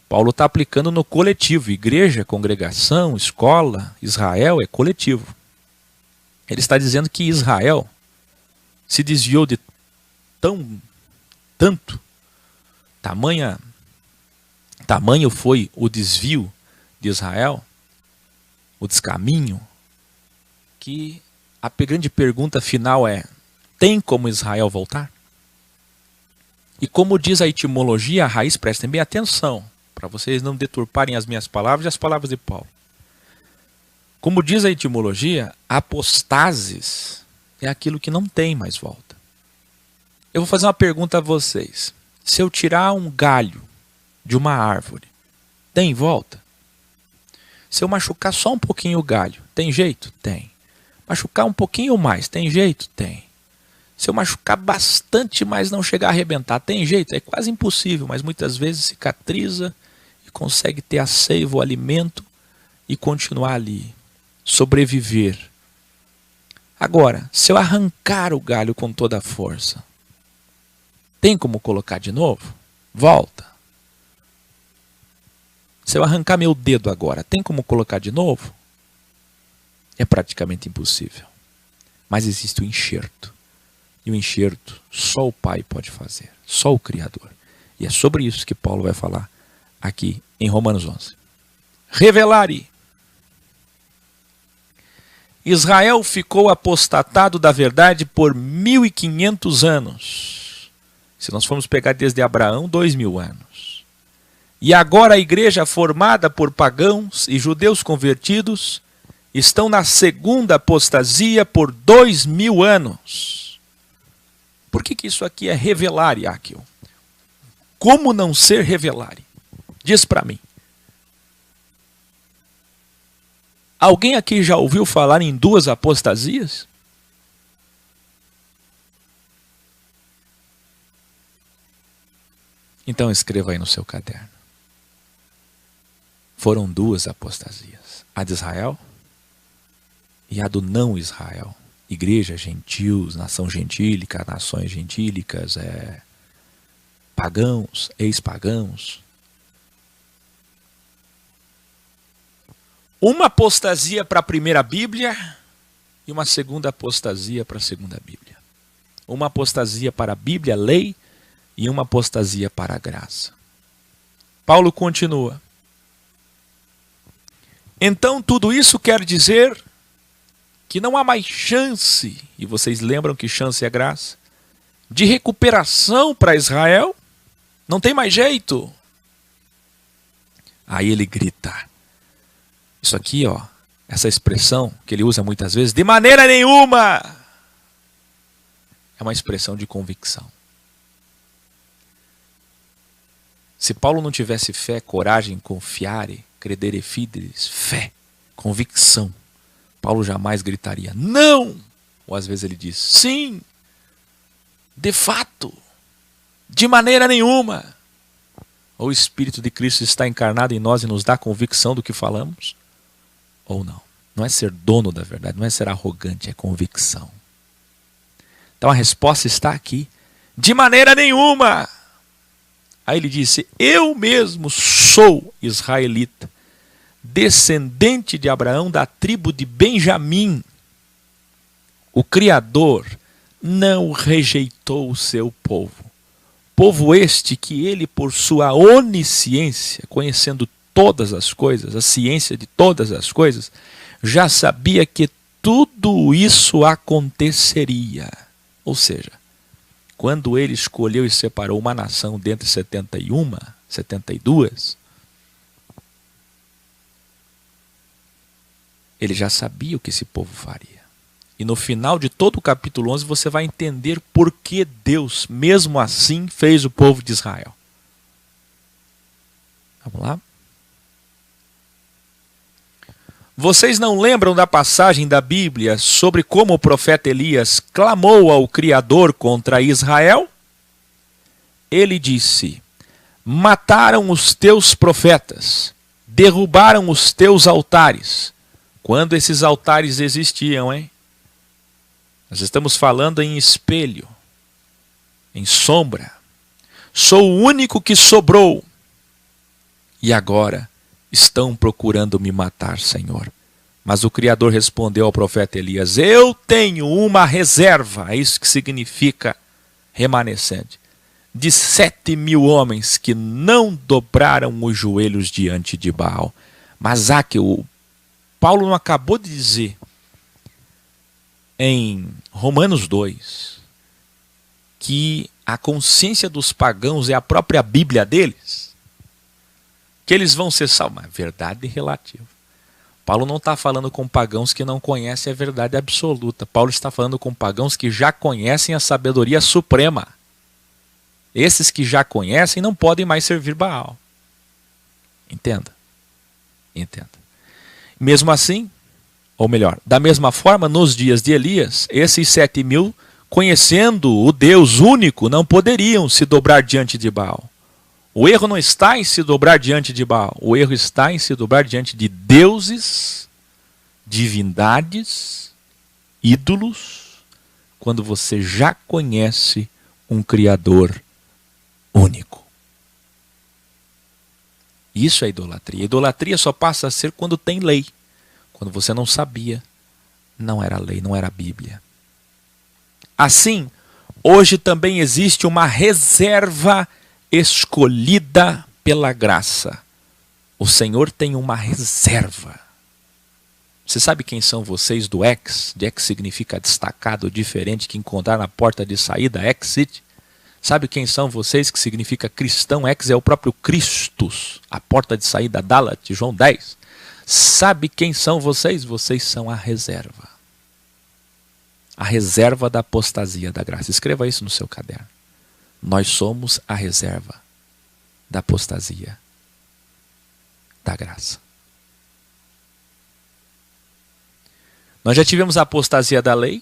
Paulo está aplicando no coletivo. Igreja, congregação, escola, Israel é coletivo. Ele está dizendo que Israel se desviou de tanto, tamanho foi o desvio de Israel, o descaminho, que a grande pergunta final é: tem como Israel voltar? E como diz a etimologia, a raiz, prestem bem atenção, para vocês não deturparem as minhas palavras e as palavras de Paulo. Como diz a etimologia, apostases é aquilo que não tem mais volta. Eu vou fazer uma pergunta a vocês. Se eu tirar um galho de uma árvore, tem volta? Se eu machucar só um pouquinho o galho, tem jeito? Tem. Machucar um pouquinho mais, tem jeito? Tem. Se eu machucar bastante, mas não chegar a arrebentar, tem jeito? É quase impossível, mas muitas vezes cicatriza e consegue ter a seiva, o alimento e continuar ali, sobreviver. Agora, se eu arrancar o galho com toda a força, tem como colocar de novo? Volta. Se eu arrancar meu dedo agora, tem como colocar de novo? É praticamente impossível. Mas existe o enxerto. E o enxerto só o Pai pode fazer. Só o Criador. E é sobre isso que Paulo vai falar aqui em Romanos 11. Revelare. Israel ficou apostatado da verdade por 1500 anos. Se nós formos pegar desde Abraão, 2000 anos. E agora a igreja formada por pagãos e judeus convertidos estão na segunda apostasia por 2000 anos. Por que isso aqui é revelare, Áquil? Como não ser revelare? Diz para mim. Alguém aqui já ouviu falar em duas apostasias? Então escreva aí no seu caderno. Foram duas apostasias. A de Israel e a do não Israel. Igreja, gentios, nação gentílica, nações gentílicas, pagãos, ex-pagãos. Uma apostasia para a primeira Bíblia e uma segunda apostasia para a segunda Bíblia. Uma apostasia para a Bíblia, a lei, e uma apostasia para a graça. Paulo continua. Então tudo isso quer dizer que não há mais chance, e vocês lembram que chance é graça, de recuperação para Israel? Não tem mais jeito. Aí ele grita. Isso aqui, essa expressão que ele usa muitas vezes, de maneira nenhuma, é uma expressão de convicção. Se Paulo não tivesse fé, coragem, confiare, credere fidelis, fé, convicção, Paulo jamais gritaria, não! Ou às vezes ele diz, sim, de fato, de maneira nenhuma. Ou o Espírito de Cristo está encarnado em nós e nos dá convicção do que falamos? Ou não? Não é ser dono da verdade, não é ser arrogante, é convicção. Então a resposta está aqui, de maneira nenhuma. Aí ele disse, eu mesmo sou israelita, descendente de Abraão, da tribo de Benjamim. O Criador não rejeitou o seu povo. Povo este que ele, por sua onisciência, conhecendo todas as coisas, a ciência de todas as coisas, já sabia que tudo isso aconteceria. Ou seja, quando ele escolheu e separou uma nação dentre 72, ele já sabia o que esse povo faria. E no final de todo o capítulo 11 você vai entender por que Deus, mesmo assim, fez o povo de Israel. Vamos lá? Vocês não lembram da passagem da Bíblia sobre como o profeta Elias clamou ao Criador contra Israel? Ele disse: mataram os teus profetas, derrubaram os teus altares. Quando esses altares existiam, hein? Nós estamos falando em espelho, em sombra. Sou o único que sobrou. E agora estão procurando me matar, Senhor. Mas o Criador respondeu ao profeta Elias: eu tenho uma reserva, é isso que significa remanescente, de 7.000 homens que não dobraram os joelhos diante de Baal. Mas há que o Paulo não acabou de dizer em Romanos 2 que a consciência dos pagãos é a própria Bíblia deles? Que eles vão ser salvos. Mas verdade relativa. Paulo não está falando com pagãos que não conhecem a verdade absoluta. Paulo está falando com pagãos que já conhecem a sabedoria suprema. Esses que já conhecem não podem mais servir Baal. Entenda. Entenda. Mesmo assim, ou melhor, da mesma forma, nos dias de Elias, esses 7.000, conhecendo o Deus único, não poderiam se dobrar diante de Baal. O erro não está em se dobrar diante de Baal. O erro está em se dobrar diante de deuses, divindades, ídolos, quando você já conhece um Criador único. Isso é idolatria. Idolatria só passa a ser quando tem lei. Quando você não sabia, não era lei, não era Bíblia. Assim, hoje também existe uma reserva escolhida pela graça. O Senhor tem uma reserva. Você sabe quem são vocês do ex? De ex significa destacado, diferente, que encontrar na porta de saída, exit. Sabe quem são vocês, que significa cristão? Ex é o próprio Christus, a porta de saída, Dálat, João 10. Sabe quem são vocês? Vocês são a reserva. A reserva da apostasia da graça. Escreva isso no seu caderno. Nós somos a reserva da apostasia da graça. Nós já tivemos a apostasia da lei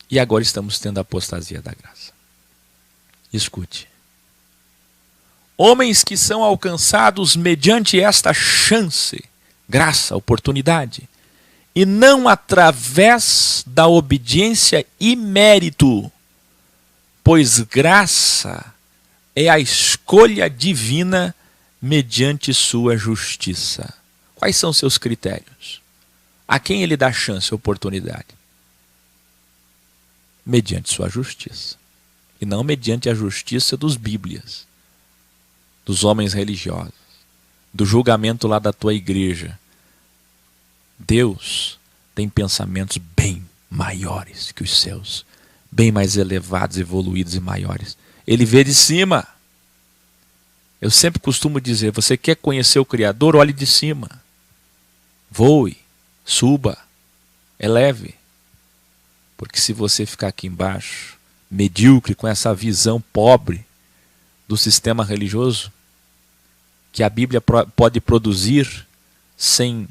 e agora estamos tendo a apostasia da graça. Escute. Homens que são alcançados mediante esta chance, graça, oportunidade, e não através da obediência e mérito, pois graça é a escolha divina mediante sua justiça. Quais são seus critérios? A quem ele dá chance, oportunidade? Mediante sua justiça. E não mediante a justiça dos bíblias, dos homens religiosos, do julgamento lá da tua igreja. Deus tem pensamentos bem maiores que os seus, bem mais elevados, evoluídos e maiores. Ele vê de cima. Eu sempre costumo dizer, você quer conhecer o Criador? Olhe de cima. Voe, suba, eleve. Porque se você ficar aqui embaixo, medíocre, com essa visão pobre do sistema religioso, que a Bíblia pode produzir sem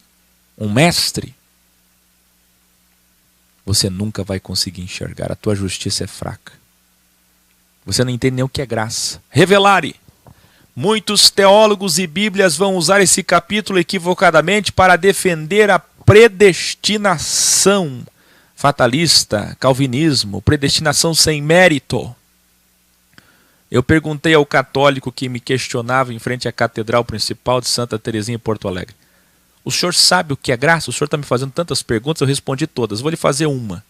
um mestre, você nunca vai conseguir enxergar. A tua justiça é fraca. Você não entende nem o que é graça. Revelare. Muitos teólogos e bíblias vão usar esse capítulo equivocadamente para defender a predestinação fatalista, calvinismo, predestinação sem mérito. Eu perguntei ao católico que me questionava em frente à Catedral Principal de Santa Teresinha, em Porto Alegre: o senhor sabe o que é graça? O senhor está me fazendo tantas perguntas, eu respondi todas. Vou lhe fazer uma.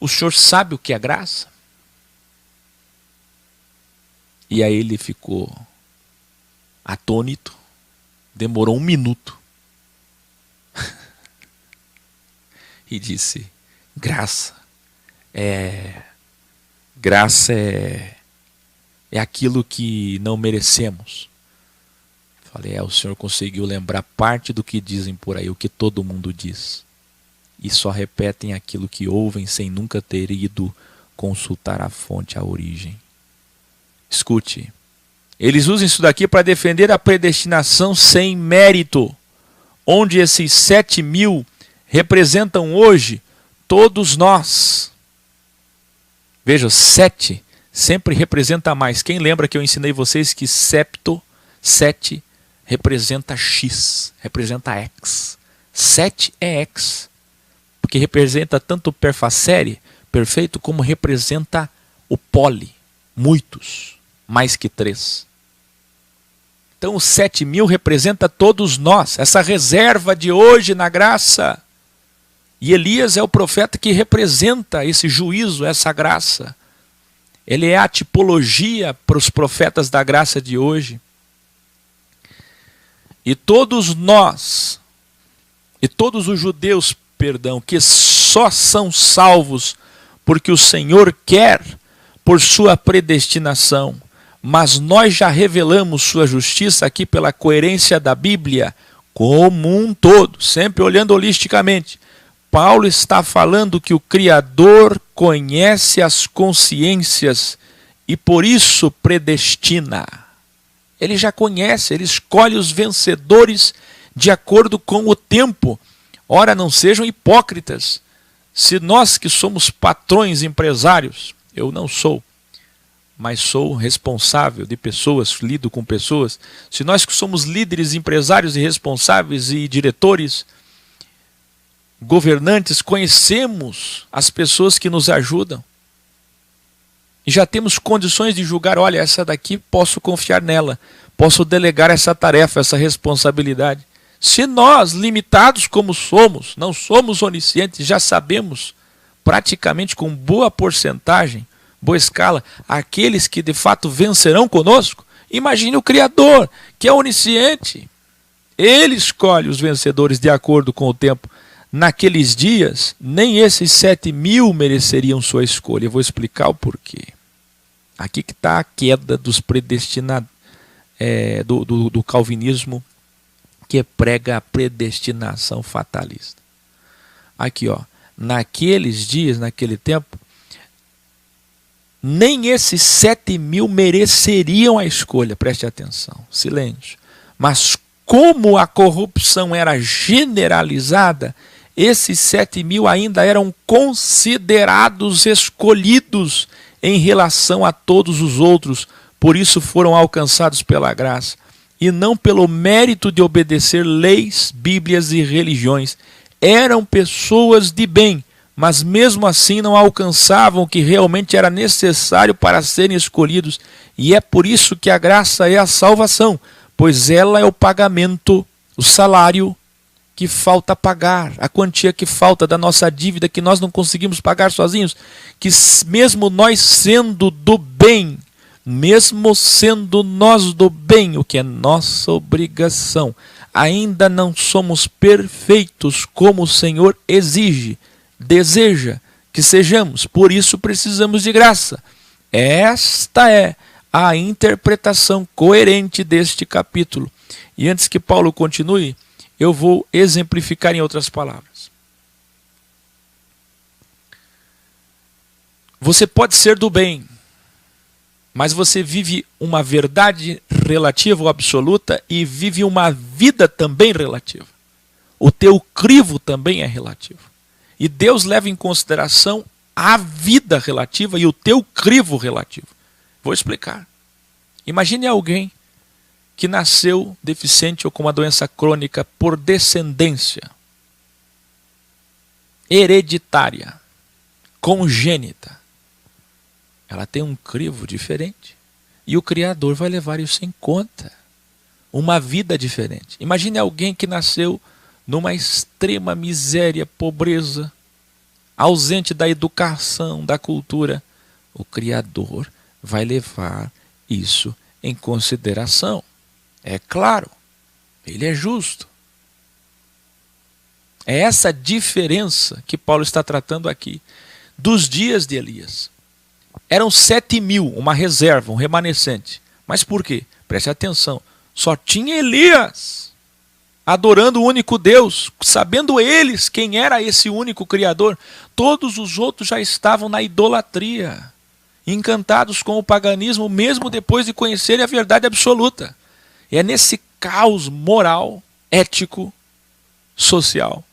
O senhor sabe o que é graça? E aí ele ficou atônito. Demorou 1 minuto. E disse: graça é aquilo que não merecemos. Falei: o senhor conseguiu lembrar parte do que dizem por aí, o que todo mundo diz. E só repetem aquilo que ouvem sem nunca ter ido consultar a fonte, a origem. Escute. Eles usam isso daqui para defender a predestinação sem mérito. onde esses 7.000 representam hoje todos nós. Veja, 7 sempre representa mais. Quem lembra que eu ensinei vocês que 7 representa X, representa X. 7 é X, porque representa tanto o perfacere, perfeito, como representa o poli, muitos, mais que 3. Então os 7.000 representa todos nós, essa reserva de hoje na graça. E Elias é o profeta que representa esse juízo, essa graça. Ele é a tipologia para os profetas da graça de hoje. E todos nós, e todos os judeus, que só são salvos porque o Senhor quer, por sua predestinação, mas nós já revelamos sua justiça aqui pela coerência da Bíblia como um todo, sempre olhando holisticamente. Paulo está falando que o Criador conhece as consciências e por isso predestina. Ele já conhece, ele escolhe os vencedores de acordo com o tempo. Ora, não sejam hipócritas. Se nós que somos patrões, empresários, eu não sou, mas sou responsável de pessoas, lido com pessoas. Se nós que somos líderes, empresários e responsáveis e diretores, governantes, conhecemos as pessoas que nos ajudam e já temos condições de julgar, olha, essa daqui posso confiar nela, posso delegar essa tarefa, essa responsabilidade. Se nós, limitados como somos, não somos oniscientes, já sabemos praticamente com boa porcentagem, boa escala, aqueles que de fato vencerão conosco, imagine o Criador, que é onisciente. Ele escolhe os vencedores de acordo com o tempo. Naqueles dias, nem esses 7.000 mereceriam sua escolha. Eu vou explicar o porquê. Aqui que está a queda dos predestinados, do calvinismo, que prega a predestinação fatalista. Aqui, ó, naqueles dias, naquele tempo, nem esses 7.000 mereceriam a escolha, preste atenção, silêncio. Mas como a corrupção era generalizada, esses 7.000 ainda eram considerados escolhidos em relação a todos os outros, por isso foram alcançados pela graça, e não pelo mérito de obedecer leis, bíblias e religiões. Eram pessoas de bem, mas mesmo assim não alcançavam o que realmente era necessário para serem escolhidos, e é por isso que a graça é a salvação, pois ela é o pagamento, o salário que falta pagar, a quantia que falta da nossa dívida que nós não conseguimos pagar sozinhos, que mesmo nós sendo do bem, mesmo sendo nós do bem, o que é nossa obrigação, ainda não somos perfeitos como o Senhor exige, deseja que sejamos, por isso precisamos de graça. Esta é a interpretação coerente deste capítulo. E antes que Paulo continue, eu vou exemplificar em outras palavras. Você pode ser do bem, mas você vive uma verdade relativa ou absoluta e vive uma vida também relativa. O teu crivo também é relativo. E Deus leva em consideração a vida relativa e o teu crivo relativo. Vou explicar. Imagine alguém que nasceu deficiente ou com uma doença crônica por descendência hereditária, congênita. Ela tem um crivo diferente e o Criador vai levar isso em conta. Uma vida diferente. Imagine alguém que nasceu numa extrema miséria, pobreza, ausente da educação, da cultura. O Criador vai levar isso em consideração. É claro, ele é justo. É essa diferença que Paulo está tratando aqui. Dos dias de Elias. Eram 7.000, uma reserva, um remanescente. Mas por quê? Preste atenção. Só tinha Elias adorando o único Deus, sabendo eles quem era esse único Criador. Todos os outros já estavam na idolatria, encantados com o paganismo, mesmo depois de conhecerem a verdade absoluta. E é nesse caos moral, ético, social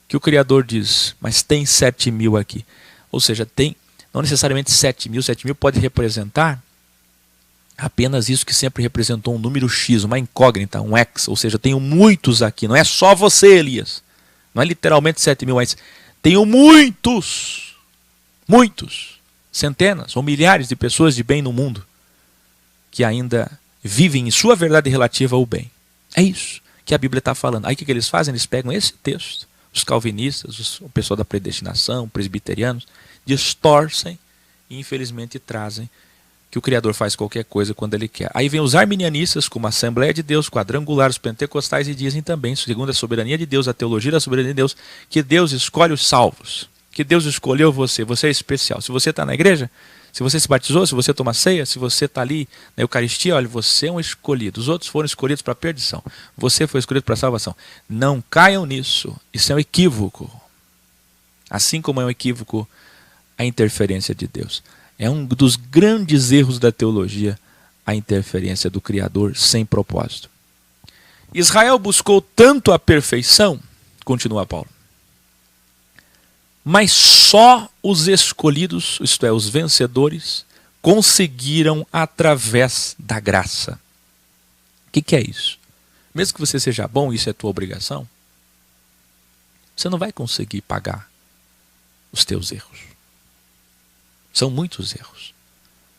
que o Criador diz, mas tem 7.000 aqui. Ou seja, tem não necessariamente 7.000. 7.000 pode representar apenas isso que sempre representou um número X, uma incógnita, um X. Ou seja, tenho muitos aqui. Não é só você, Elias. Não é literalmente 7.000, mas tenho muitos. Muitos. Centenas ou milhares de pessoas de bem no mundo que ainda vivem em sua verdade relativa ao bem. É isso que a Bíblia está falando. Aí o que eles fazem? Eles pegam esse texto, os calvinistas, o pessoal da predestinação, presbiterianos, distorcem e infelizmente trazem que o Criador faz qualquer coisa quando Ele quer. Aí vem os arminianistas, como a Assembleia de Deus, quadrangulares, pentecostais, e dizem também, segundo a soberania de Deus, a teologia da soberania de Deus, que Deus escolhe os salvos, que Deus escolheu você, você é especial. Se você está na igreja, se você se batizou, se você toma ceia, se você está ali na Eucaristia, olha, você é um escolhido. Os outros foram escolhidos para a perdição. Você foi escolhido para a salvação. Não caiam nisso. Isso é um equívoco. Assim como é um equívoco a interferência de Deus. É um dos grandes erros da teologia, a interferência do Criador sem propósito. Israel buscou tanto a perfeição, continua Paulo, mas só os escolhidos, isto é, os vencedores, conseguiram através da graça. O que é isso? Mesmo que você seja bom, isso é tua obrigação, você não vai conseguir pagar os teus erros. São muitos erros.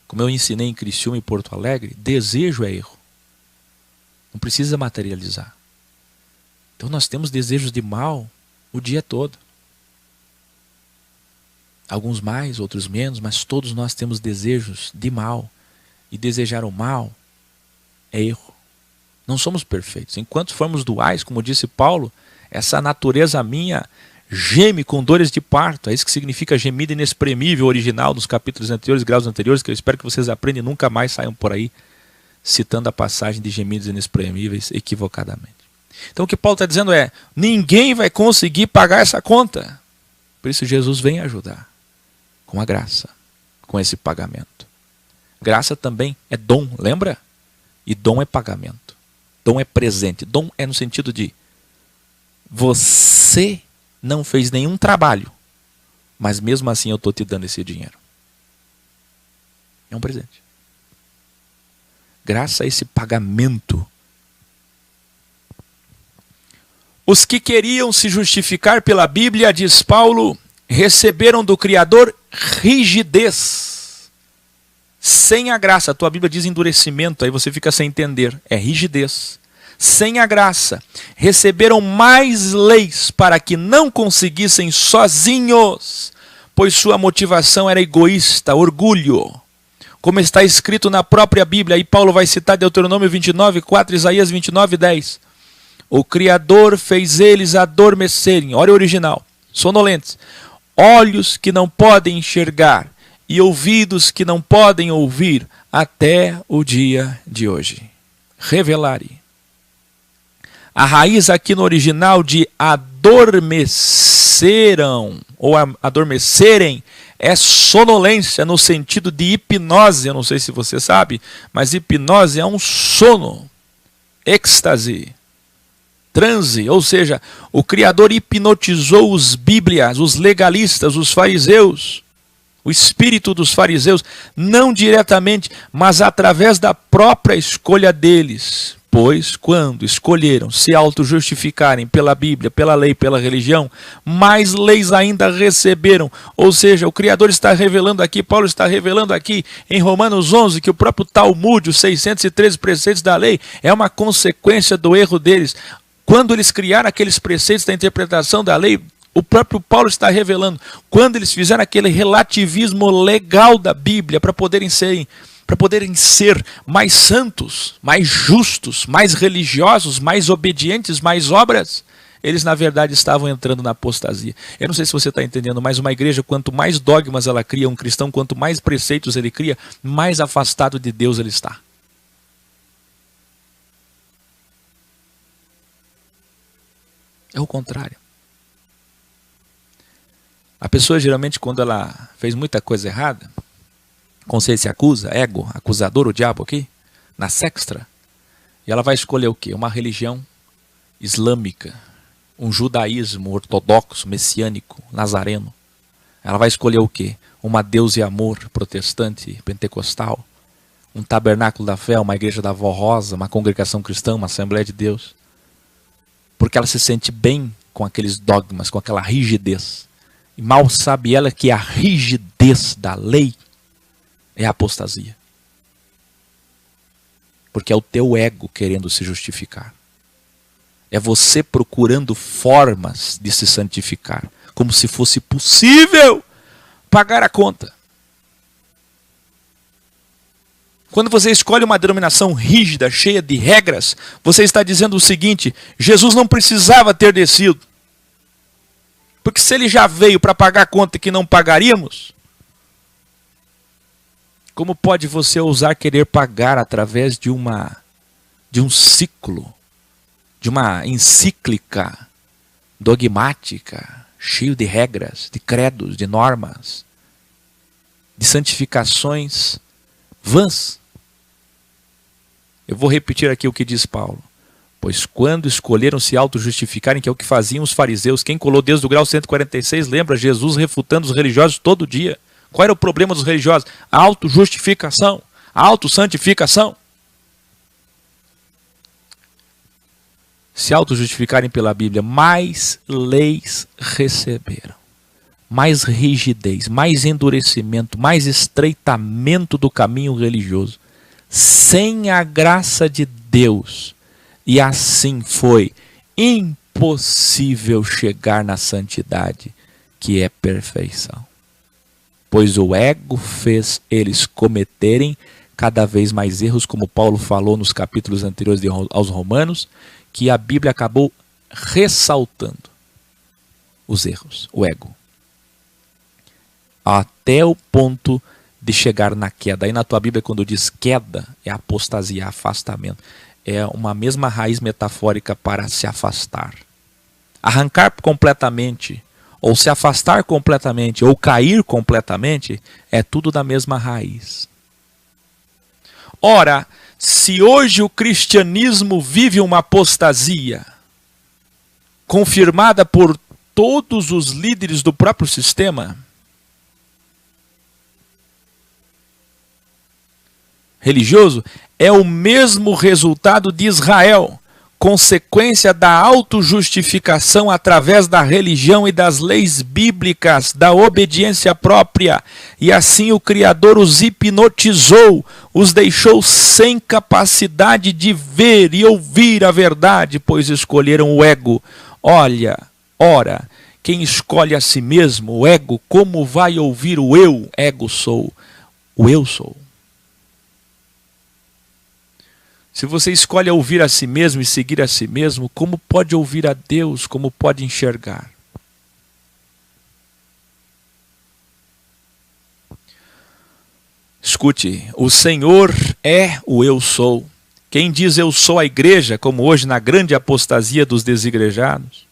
Como eu ensinei em Criciúma e Porto Alegre, desejo é erro. Não precisa materializar. Então nós temos desejos de mal o dia todo. Alguns mais, outros menos, mas todos nós temos desejos de mal. E desejar o mal é erro. Não somos perfeitos. Enquanto formos duais, como disse Paulo, essa natureza minha geme com dores de parto. É isso que significa gemido inexprimível original dos capítulos anteriores, graus anteriores, que eu espero que vocês aprendam e nunca mais saiam por aí citando a passagem de gemidos inexprimíveis equivocadamente. Então o que Paulo está dizendo é, ninguém vai conseguir pagar essa conta. Por isso Jesus vem ajudar com a graça, com esse pagamento. Graça também é dom, lembra? E dom é pagamento. Dom é presente. Dom é no sentido de você não fez nenhum trabalho, mas mesmo assim eu estou te dando esse dinheiro. É um presente. Graça a esse pagamento. Os que queriam se justificar pela Bíblia, diz Paulo, receberam do Criador rigidez. Sem a graça, a tua Bíblia diz endurecimento, aí você fica sem entender. É rigidez. Sem a graça, receberam mais leis para que não conseguissem sozinhos, pois sua motivação era egoísta, orgulho. Como está escrito na própria Bíblia, aí Paulo vai citar Deuteronômio 29:4, Isaías 29:10. O Criador fez eles adormecerem, olha o original, sonolentes, olhos que não podem enxergar e ouvidos que não podem ouvir até o dia de hoje. Revelare. A raiz aqui no original de adormeceram, ou adormecerem, é sonolência no sentido de hipnose. Eu não sei se você sabe, mas hipnose é um sono, êxtase, transe. Ou seja, o Criador hipnotizou os bíblias, os legalistas, os fariseus, o espírito dos fariseus, não diretamente, mas através da própria escolha deles. Pois, quando escolheram se auto-justificarem pela Bíblia, pela lei, pela religião, mais leis ainda receberam. Ou seja, o Criador está revelando aqui, Paulo está revelando aqui em Romanos 11, que o próprio Talmud, os 613 preceitos da lei, é uma consequência do erro deles. Quando eles criaram aqueles preceitos da interpretação da lei, o próprio Paulo está revelando. Quando eles fizeram aquele relativismo legal da Bíblia para poderem ser mais santos, mais justos, mais religiosos, mais obedientes, mais obras, eles na verdade estavam entrando na apostasia. Eu não sei se você está entendendo, mas uma igreja, quanto mais dogmas ela cria, um cristão, quanto mais preceitos ele cria, mais afastado de Deus ele está. É o contrário. A pessoa geralmente, quando ela fez muita coisa errada, consciência acusa, ego, acusador, o diabo aqui, na sextra, e ela vai escolher o quê? Uma religião islâmica, um judaísmo ortodoxo, messiânico, nazareno. Ela vai escolher o quê? Uma Deus e Amor protestante, pentecostal, um tabernáculo da fé, uma igreja da Avó Rosa, uma congregação cristã, uma Assembleia de Deus. Porque ela se sente bem com aqueles dogmas, com aquela rigidez. E mal sabe ela que a rigidez da lei é a apostasia. Porque é o teu ego querendo se justificar. É você procurando formas de se santificar, como se fosse possível pagar a conta. Quando você escolhe uma denominação rígida, cheia de regras, você está dizendo o seguinte: Jesus não precisava ter descido. Porque se ele já veio para pagar a conta que não pagaríamos, como pode você ousar querer pagar através de um ciclo, de uma encíclica dogmática, cheio de regras, de credos, de normas, de santificações vãs? Eu vou repetir aqui o que diz Paulo. Pois quando escolheram se auto-justificarem, que é o que faziam os fariseus, quem colou desde o grau 146, lembra Jesus refutando os religiosos todo dia. Qual era o problema dos religiosos? A auto-justificação, a auto-santificação. Se auto-justificarem pela Bíblia, mais leis receberam, mais rigidez, mais endurecimento, mais estreitamento do caminho religioso, sem a graça de Deus. E assim foi impossível chegar na santidade, que é perfeição. Pois o ego fez eles cometerem cada vez mais erros, como Paulo falou nos capítulos anteriores aos Romanos, que a Bíblia acabou ressaltando os erros, o ego. Até o ponto de chegar na queda. Aí na tua Bíblia, quando diz queda, é apostasia, afastamento. É uma mesma raiz metafórica para se afastar. Arrancar completamente, ou se afastar completamente, ou cair completamente, é tudo da mesma raiz. Ora, se hoje o cristianismo vive uma apostasia, confirmada por todos os líderes do próprio sistema religioso, é o mesmo resultado de Israel, consequência da autojustificação através da religião e das leis bíblicas, da obediência própria. E assim o Criador os hipnotizou, os deixou sem capacidade de ver e ouvir a verdade, pois escolheram o ego. Ora, quem escolhe a si mesmo, o ego, como vai ouvir o eu? Ego sou, o eu sou. Se você escolhe ouvir a si mesmo e seguir a si mesmo, como pode ouvir a Deus? Como pode enxergar? Escute, o Senhor é o eu sou. Quem diz eu sou a igreja, como hoje na grande apostasia dos desigrejados,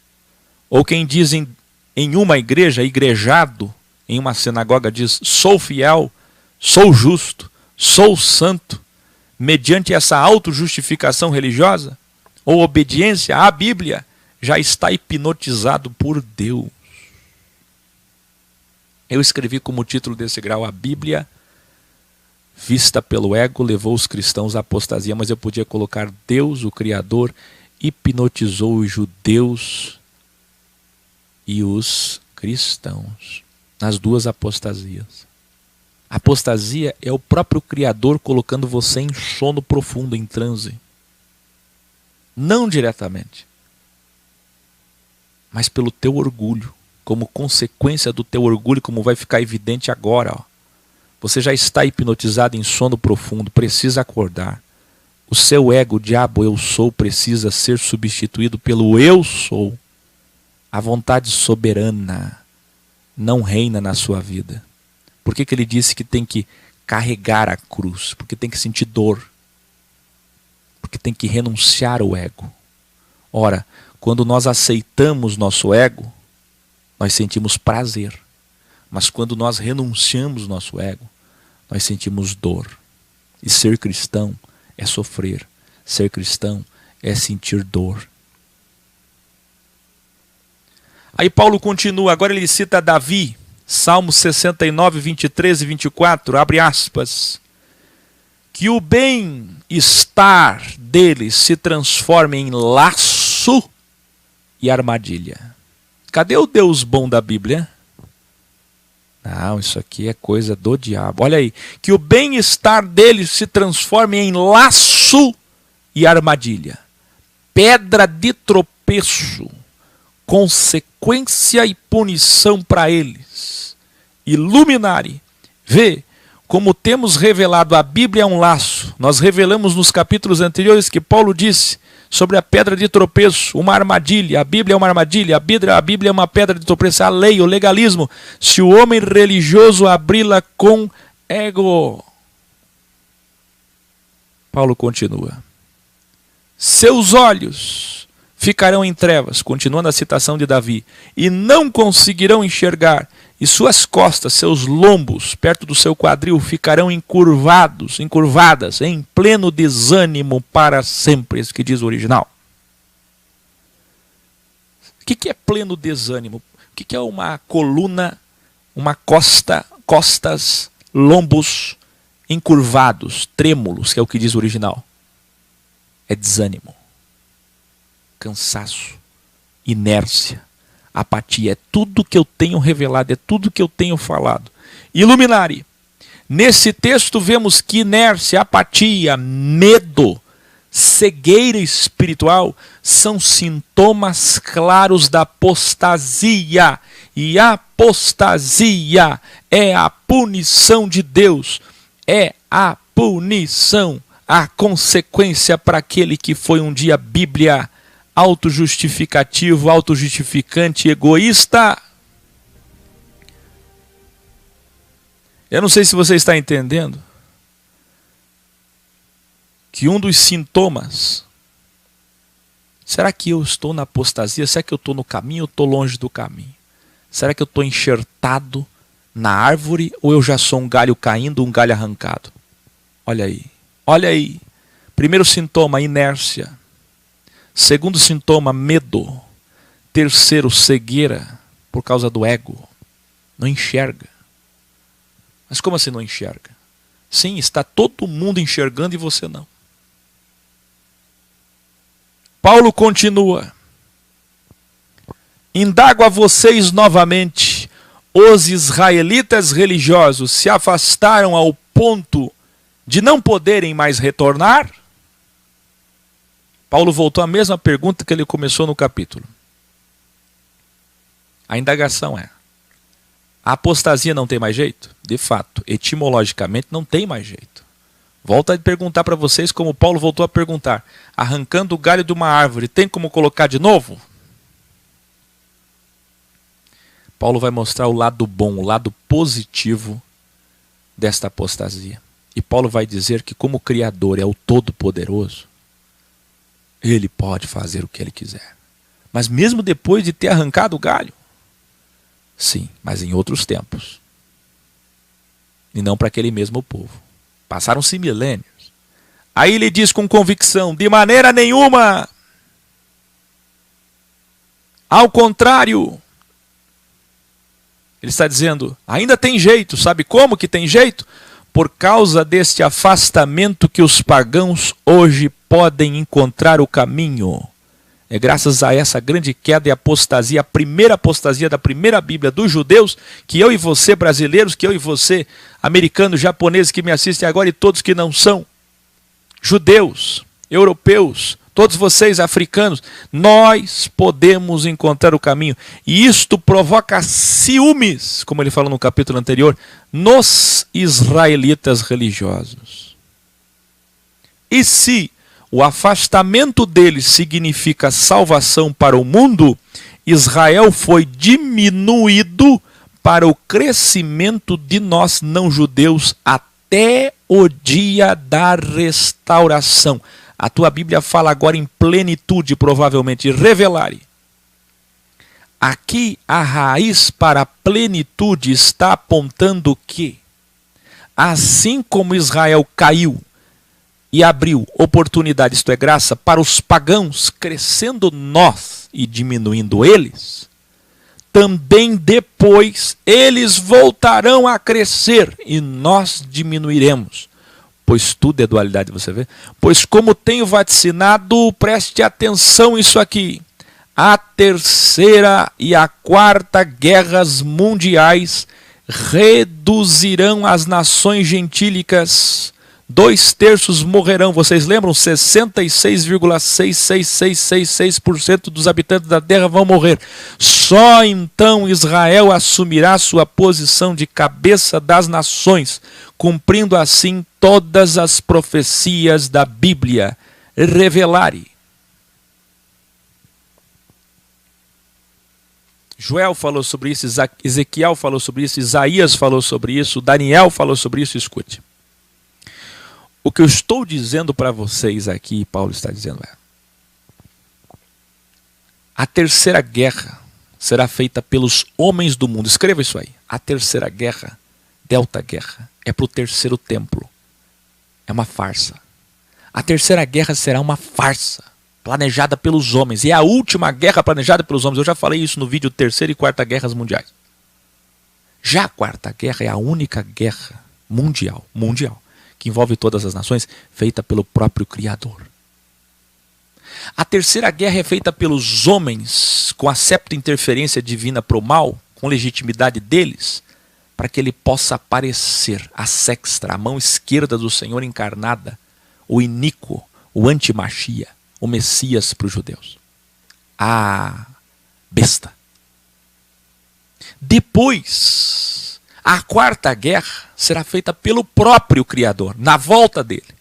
ou quem diz em uma igreja, igrejado, em uma sinagoga diz sou fiel, sou justo, sou santo, mediante essa autojustificação religiosa, ou obediência à Bíblia, já está hipnotizado por Deus. Eu escrevi como título desse grau: a Bíblia, vista pelo ego, levou os cristãos à apostasia, mas eu podia colocar: Deus, o Criador, hipnotizou os judeus e os cristãos nas duas apostasias. A apostasia é o próprio Criador colocando você em sono profundo, em transe. Não diretamente, mas pelo teu orgulho, como consequência do teu orgulho, como vai ficar evidente agora. Você já está hipnotizado em sono profundo, precisa acordar. O seu ego, o diabo, eu sou, precisa ser substituído pelo eu sou. A vontade soberana não reina na sua vida. Por que ele disse que tem que carregar a cruz? Porque tem que sentir dor. Porque tem que renunciar ao ego. Ora, quando nós aceitamos nosso ego, nós sentimos prazer. Mas quando nós renunciamos nosso ego, nós sentimos dor. E ser cristão é sofrer. Ser cristão é sentir dor. Aí Paulo continua, agora ele cita Davi, Salmo 69, 23 e 24, abre aspas. Que o bem-estar deles se transforme em laço e armadilha. Cadê o Deus bom da Bíblia? Não, isso aqui é coisa do diabo. Olha aí. Que o bem-estar deles se transforme em laço e armadilha. Pedra de tropeço. Consequência e punição para eles. Iluminare. Vê como temos revelado, a Bíblia é um laço. Nós revelamos nos capítulos anteriores que Paulo disse sobre a pedra de tropeço, uma armadilha. A Bíblia é uma armadilha, a Bíblia é uma pedra de tropeço, a lei, o legalismo. Se o homem religioso abri-la com ego. Paulo continua. Seus olhos ficarão em trevas, continuando a citação de Davi, e não conseguirão enxergar, e suas costas, seus lombos, perto do seu quadril, ficarão encurvadas, em pleno desânimo para sempre, isso que diz o original. O que é pleno desânimo? O que é uma coluna, uma costas, lombos encurvados, trêmulos, que é o que diz o original? É desânimo, cansaço, inércia, apatia. É tudo que eu tenho revelado, é tudo que eu tenho falado. Iluminare. Nesse texto vemos que inércia, apatia, medo, cegueira espiritual são sintomas claros da apostasia. E a apostasia é a punição de Deus. É a punição, a consequência para aquele que foi um dia Bíblia, autojustificativo, autojustificante, egoísta. Eu não sei se você está entendendo que um dos sintomas, será que eu estou na apostasia? Será que eu estou no caminho ou estou longe do caminho? Será que eu estou enxertado na árvore ou eu já sou um galho caindo, um galho arrancado? Olha aí, olha aí. Primeiro sintoma, inércia. Segundo sintoma, medo. Terceiro, cegueira, por causa do ego. Não enxerga. Mas como assim não enxerga? Sim, está todo mundo enxergando e você não. Paulo continua. Indago a vocês novamente. Os israelitas religiosos se afastaram ao ponto de não poderem mais retornar? Paulo voltou à mesma pergunta que ele começou no capítulo. A indagação é: a apostasia não tem mais jeito? De fato, etimologicamente não tem mais jeito. Volto a perguntar para vocês como Paulo voltou a perguntar. Arrancando o galho de uma árvore, tem como colocar de novo? Paulo vai mostrar o lado bom, o lado positivo desta apostasia. E Paulo vai dizer que como Criador é o Todo-Poderoso, ele pode fazer o que ele quiser. Mas mesmo depois de ter arrancado o galho? Sim, mas em outros tempos. E não para aquele mesmo povo. Passaram-se milênios. Aí ele diz com convicção, de maneira nenhuma. Ao contrário. Ele está dizendo, ainda tem jeito. Sabe como que tem jeito? Por causa deste afastamento que os pagãos hoje podem encontrar o caminho. É graças a essa grande queda e apostasia, a primeira apostasia da primeira Bíblia dos judeus, que eu e você brasileiros, que eu e você americanos, japoneses que me assistem agora e todos que não são judeus, europeus, todos vocês africanos, nós podemos encontrar o caminho. E isto provoca ciúmes, como ele falou no capítulo anterior, nos israelitas religiosos. E se o afastamento deles significa salvação para o mundo, Israel foi diminuído para o crescimento de nós não-judeus até o dia da restauração. A tua Bíblia fala agora em plenitude, provavelmente, revelare. Aqui a raiz para a plenitude está apontando que, assim como Israel caiu e abriu oportunidade, isto é graça, para os pagãos, crescendo nós e diminuindo eles, também depois eles voltarão a crescer e nós diminuiremos. Pois tudo é dualidade, você vê? Pois como tenho vaticinado, preste atenção isso aqui. A terceira e a quarta guerras mundiais reduzirão as nações gentílicas. 2/3 morrerão. Vocês lembram? 66,66666% dos habitantes da terra vão morrer. Só então Israel assumirá sua posição de cabeça das nações, cumprindo assim todas as profecias da Bíblia. Revelare. Joel falou sobre isso, Ezequiel falou sobre isso, Isaías falou sobre isso, Daniel falou sobre isso. Escute. O que eu estou dizendo para vocês aqui, Paulo está dizendo a terceira guerra será feita pelos homens do mundo. Escreva isso aí. A terceira guerra, delta guerra, é para o terceiro templo. É uma farsa. A terceira guerra será uma farsa, planejada pelos homens. E é a última guerra planejada pelos homens. Eu já falei isso no vídeo Terceira e Quarta Guerras Mundiais. Já a Quarta Guerra é a única guerra mundial, que envolve todas as nações, feita pelo próprio Criador. A terceira guerra é feita pelos homens, com a septa interferência divina para o mal, com legitimidade deles, para que ele possa aparecer, a sexta, a mão esquerda do Senhor encarnada, o iníquo, o antimachia, o Messias para os judeus. A besta. Depois, a quarta guerra será feita pelo próprio Criador, na volta dele.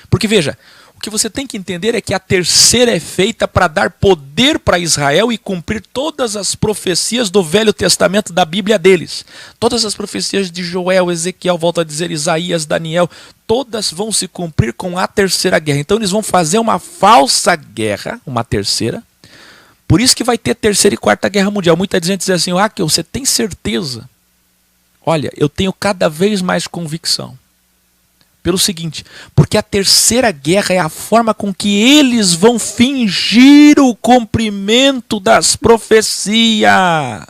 Porque veja, o que você tem que entender é que a terceira é feita para dar poder para Israel e cumprir todas as profecias do Velho Testamento da Bíblia deles. Todas as profecias de Joel, Ezequiel, volto a dizer, Isaías, Daniel, todas vão se cumprir com a terceira guerra. Então eles vão fazer uma falsa guerra, uma terceira. Por isso que vai ter terceira e quarta guerra mundial. Muita gente diz assim, Raquel, você tem certeza? Olha, eu tenho cada vez mais convicção. Pelo seguinte, porque a terceira guerra é a forma com que eles vão fingir o cumprimento das profecias.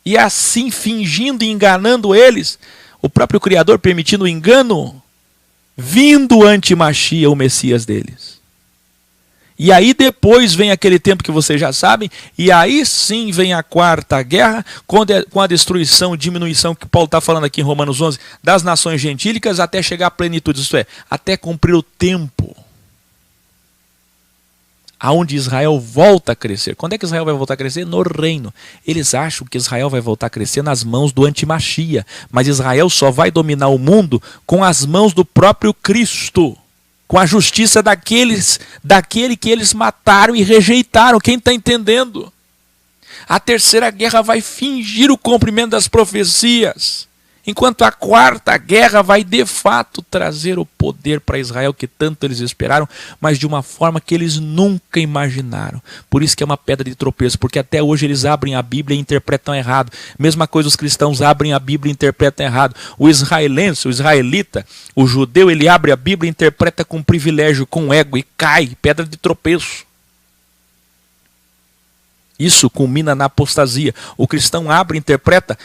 E assim, fingindo e enganando eles, o próprio Criador permitindo o engano, vindo o antimachia, o Messias deles. E aí depois vem aquele tempo que vocês já sabem, e aí sim vem a quarta guerra, com a destruição, diminuição que Paulo está falando aqui em Romanos 11, das nações gentílicas até chegar à plenitude, isto é, até cumprir o tempo, aonde Israel volta a crescer. Quando é que Israel vai voltar a crescer? No reino. Eles acham que Israel vai voltar a crescer nas mãos do antimachia, mas Israel só vai dominar o mundo com as mãos do próprio Cristo. Com a justiça daquele que eles mataram e rejeitaram. Quem está entendendo? A terceira guerra vai fingir o cumprimento das profecias, enquanto a quarta guerra vai de fato trazer o poder para Israel que tanto eles esperaram, mas de uma forma que eles nunca imaginaram. Por isso que é uma pedra de tropeço, porque até hoje eles abrem a Bíblia e interpretam errado. Mesma coisa os cristãos abrem a Bíblia e interpretam errado. O israelense, o israelita, o judeu, ele abre a Bíblia e interpreta com privilégio, com ego e cai, pedra de tropeço. Isso culmina na apostasia. O cristão abre e interpreta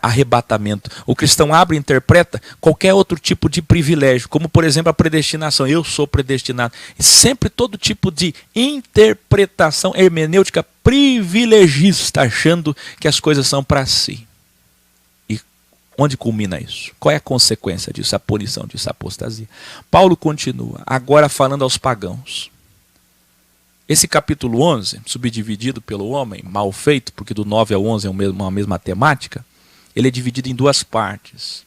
arrebatamento. O cristão abre e interpreta qualquer outro tipo de privilégio, como por exemplo a predestinação. Eu sou predestinado. E sempre todo tipo de interpretação hermenêutica privilegista, achando que as coisas são para si. E onde culmina isso? Qual é a consequência disso? A punição disso, a apostasia. Paulo continua, agora falando aos pagãos. Esse capítulo 11, subdividido pelo homem, mal feito, porque do 9 ao 11 é uma mesma temática, ele é dividido em duas partes.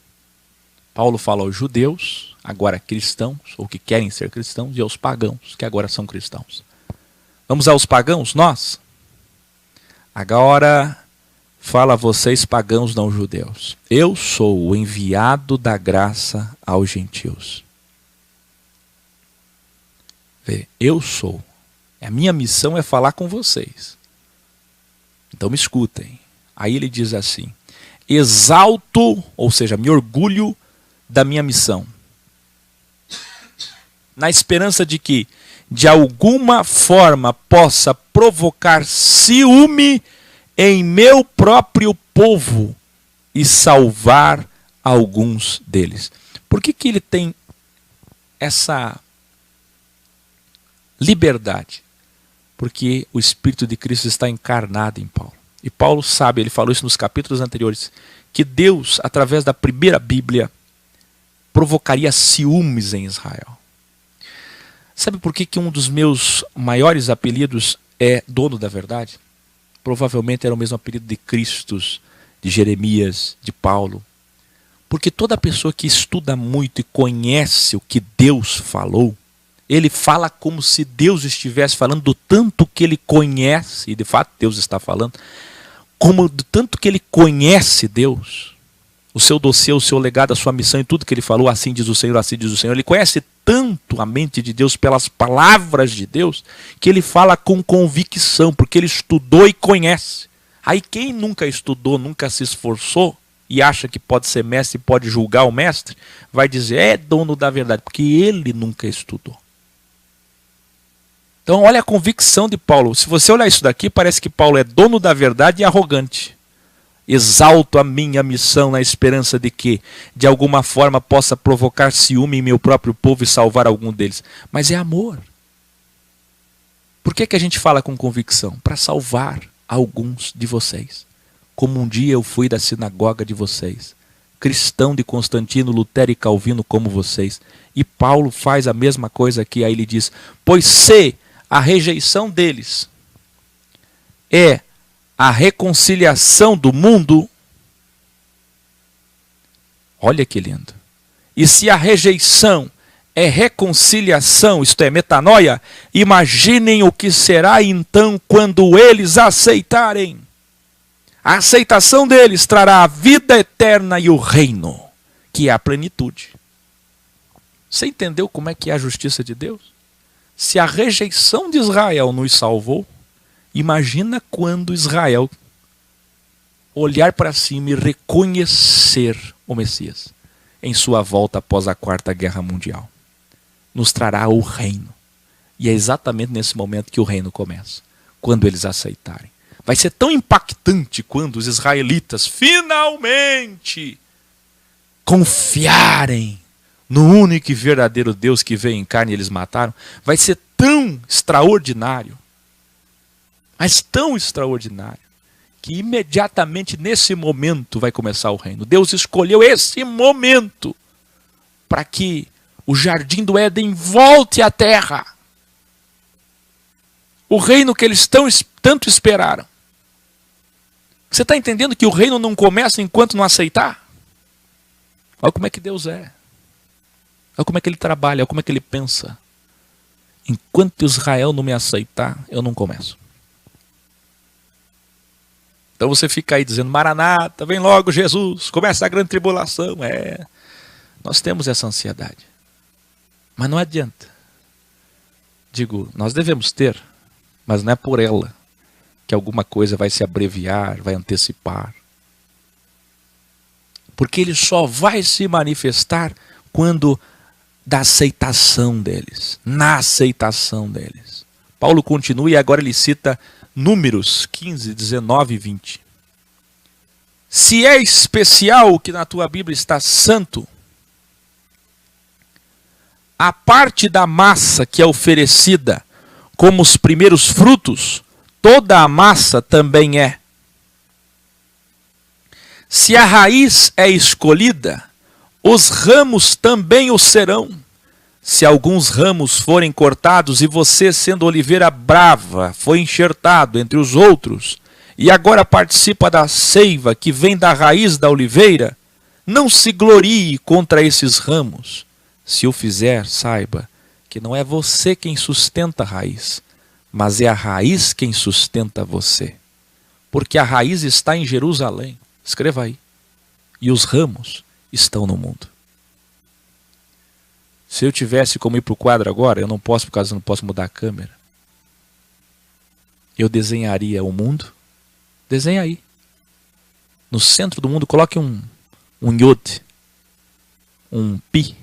Paulo fala aos judeus, agora cristãos, ou que querem ser cristãos, e aos pagãos, que agora são cristãos. Vamos aos pagãos, nós? Agora fala a vocês pagãos não judeus. Eu sou o enviado da graça aos gentios. Vê, eu sou. A minha missão é falar com vocês. Então me escutem. Aí ele diz assim, exalto, ou seja, me orgulho da minha missão, na esperança de que, de alguma forma possa provocar ciúme em meu próprio povo e salvar alguns deles. Por que ele tem essa liberdade? Porque o Espírito de Cristo está encarnado em Paulo. E Paulo sabe, ele falou isso nos capítulos anteriores, que Deus, através da primeira Bíblia, provocaria ciúmes em Israel. Sabe por que um dos meus maiores apelidos é dono da verdade? Provavelmente era o mesmo apelido de Cristo, de Jeremias, de Paulo. Porque toda pessoa que estuda muito e conhece o que Deus falou, ele fala como se Deus estivesse falando do tanto que ele conhece, e de fato Deus está falando, como do tanto que ele conhece Deus, o seu dossiê, o seu legado, a sua missão e tudo que ele falou, assim diz o Senhor, assim diz o Senhor. Ele conhece tanto a mente de Deus pelas palavras de Deus, que ele fala com convicção, porque ele estudou e conhece. Aí quem nunca estudou, nunca se esforçou, e acha que pode ser mestre, pode julgar o mestre, vai dizer, é dono da verdade, porque ele nunca estudou. Então olha a convicção de Paulo. Se você olhar isso daqui, parece que Paulo é dono da verdade e arrogante. Exalto a minha missão na esperança de que, de alguma forma, possa provocar ciúme em meu próprio povo e salvar algum deles. Mas é amor. Por que a gente fala com convicção? Para salvar alguns de vocês. Como um dia eu fui da sinagoga de vocês. Cristão de Constantino, Lutero e Calvino como vocês. E Paulo faz a mesma coisa aqui. Aí ele diz, pois se a rejeição deles é a reconciliação do mundo, olha que lindo. E se a rejeição é reconciliação, isto é, metanoia, imaginem o que será então quando eles aceitarem. A aceitação deles trará a vida eterna e o reino, que é a plenitude. Você entendeu como é que é a justiça de Deus? Se a rejeição de Israel nos salvou, imagina quando Israel olhar para cima e reconhecer o Messias em sua volta após a Quarta Guerra Mundial. Nos trará o reino. E é exatamente nesse momento que o reino começa, quando eles aceitarem. Vai ser tão impactante quando os israelitas finalmente confiarem no único e verdadeiro Deus que veio em carne e eles mataram. Vai ser tão extraordinário, mas tão extraordinário, que imediatamente nesse momento vai começar o reino. Deus escolheu esse momento para que o jardim do Éden volte à terra. O reino que eles tanto esperaram. Você está entendendo que o reino não começa enquanto não aceitar? Olha como é que Deus é. Olha como é que ele trabalha, olha como é que ele pensa. Enquanto Israel não me aceitar, eu não começo. Então você fica aí dizendo, Maranata, vem logo Jesus, começa a grande tribulação. Nós temos essa ansiedade. Mas não adianta. Digo, nós devemos ter, mas não é por ela que alguma coisa vai se abreviar, vai antecipar. Porque ele só vai se manifestar quando da aceitação deles, na aceitação deles. Paulo continua e agora ele cita Números 15, 19 e 20. Se é especial o que na tua Bíblia está santo, a parte da massa que é oferecida como os primeiros frutos, toda a massa também é. Se a raiz é escolhida, os ramos também o serão. Se alguns ramos forem cortados e você, sendo oliveira brava, foi enxertado entre os outros, e agora participa da seiva que vem da raiz da oliveira, não se glorie contra esses ramos. Se o fizer, saiba que não é você quem sustenta a raiz, mas é a raiz quem sustenta você. Porque a raiz está em Jerusalém. Escreva aí. E os ramos estão no mundo. Se eu tivesse como ir para o quadro agora, eu não posso, por causa eu não posso mudar a câmera. Eu desenharia o mundo. Desenha aí. No centro do mundo, coloque um yod, um pi.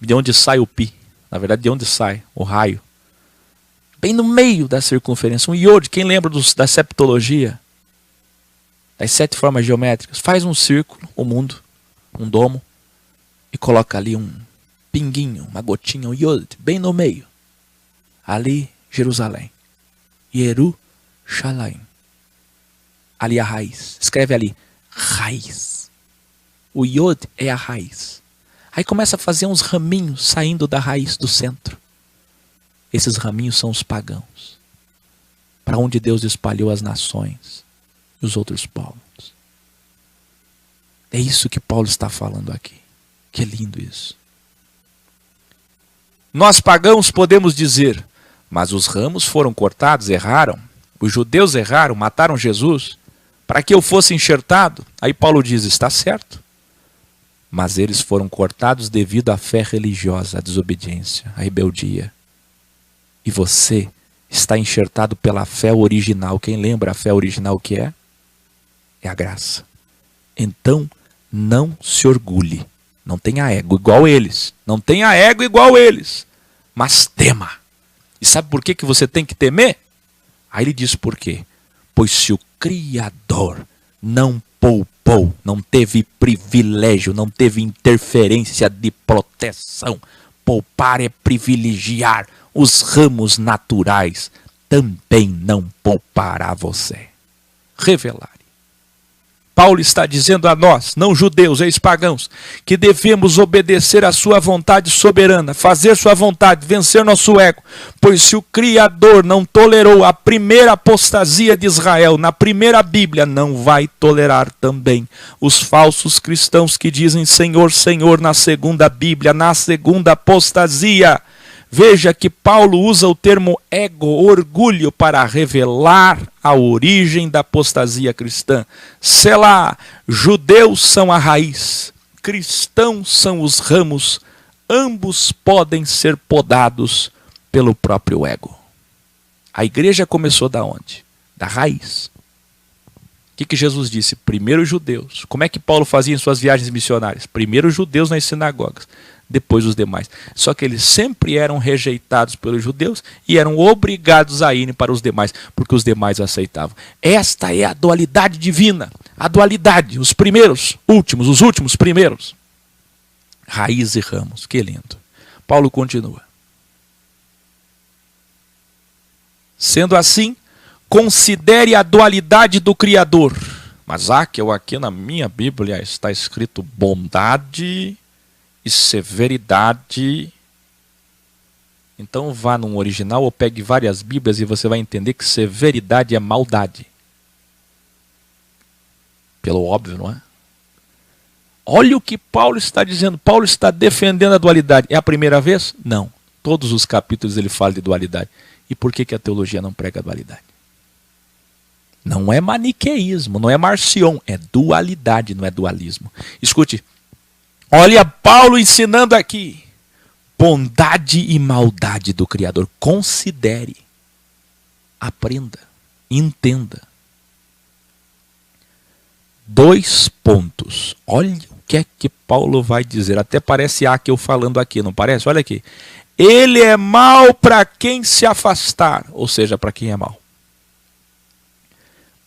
De onde sai o pi? Na verdade, de onde sai o raio? bem no meio da circunferência. Um iode, quem lembra da septologia? Das 7 formas geométricas. Faz um círculo, o mundo, um domo, e coloca ali um pinguinho, uma gotinha, um iode, bem no meio. Ali, Jerusalém. Yerushalayim. Ali a raiz. Escreve ali, raiz. O iode é a raiz. Aí começa a fazer uns raminhos saindo da raiz do centro. Esses raminhos são os pagãos. Para onde Deus espalhou as nações e os outros povos. É isso que Paulo está falando aqui. Que lindo isso. Nós pagãos podemos dizer, mas os ramos foram cortados, erraram. Os judeus erraram, mataram Jesus, para que eu fosse enxertado. Aí Paulo diz, está certo. Mas eles foram cortados devido à fé religiosa, à desobediência, à rebeldia. E você está enxertado pela fé original. Quem lembra a fé original que é? É a graça. Então, não se orgulhe. Não tenha ego igual eles. Não tenha ego igual eles. Mas tema. E sabe por que você tem que temer? Aí ele diz por quê. Pois se o Criador não poupou, não teve privilégio, não teve interferência de proteção. Poupar é privilegiar os ramos naturais. Também não poupará você. Revelar. Paulo está dizendo a nós, não judeus, ex-pagãos, que devemos obedecer à sua vontade soberana, fazer sua vontade, vencer nosso ego, pois se o Criador não tolerou a primeira apostasia de Israel, na primeira Bíblia, não vai tolerar também os falsos cristãos que dizem Senhor, Senhor, na segunda Bíblia, na segunda apostasia. Veja que Paulo usa o termo ego, orgulho, para revelar a origem da apostasia cristã. Selá, judeus são a raiz, cristãos são os ramos, ambos podem ser podados pelo próprio ego. A igreja começou da onde? Da raiz. O que Jesus disse? Primeiro os judeus. Como é que Paulo fazia em suas viagens missionárias? Primeiro os judeus nas sinagogas. Depois os demais. Só que eles sempre eram rejeitados pelos judeus e eram obrigados a irem para os demais, porque os demais aceitavam. Esta é a dualidade divina. A dualidade, os primeiros, últimos, os últimos, primeiros. Raiz e ramos, que lindo. Paulo continua. Sendo assim, considere a dualidade do Criador. Mas aqui na minha Bíblia está escrito bondade e severidade. Então vá num original ou pegue várias Bíblias e você vai entender que severidade é maldade. Pelo óbvio, não é? Olha o que Paulo está dizendo. Paulo está defendendo a dualidade. É a primeira vez? Não. Todos os capítulos ele fala de dualidade. E por que a teologia não prega a dualidade? Não é maniqueísmo, não é Marcion, é dualidade, não é dualismo. Escute. Olha Paulo ensinando aqui. Bondade e maldade do Criador. Considere. Aprenda. Entenda. 2 pontos. Olha o que é que Paulo vai dizer. Até parece eu falando aqui, não parece? Olha aqui. Ele é mau para quem se afastar. Ou seja, para quem é mau.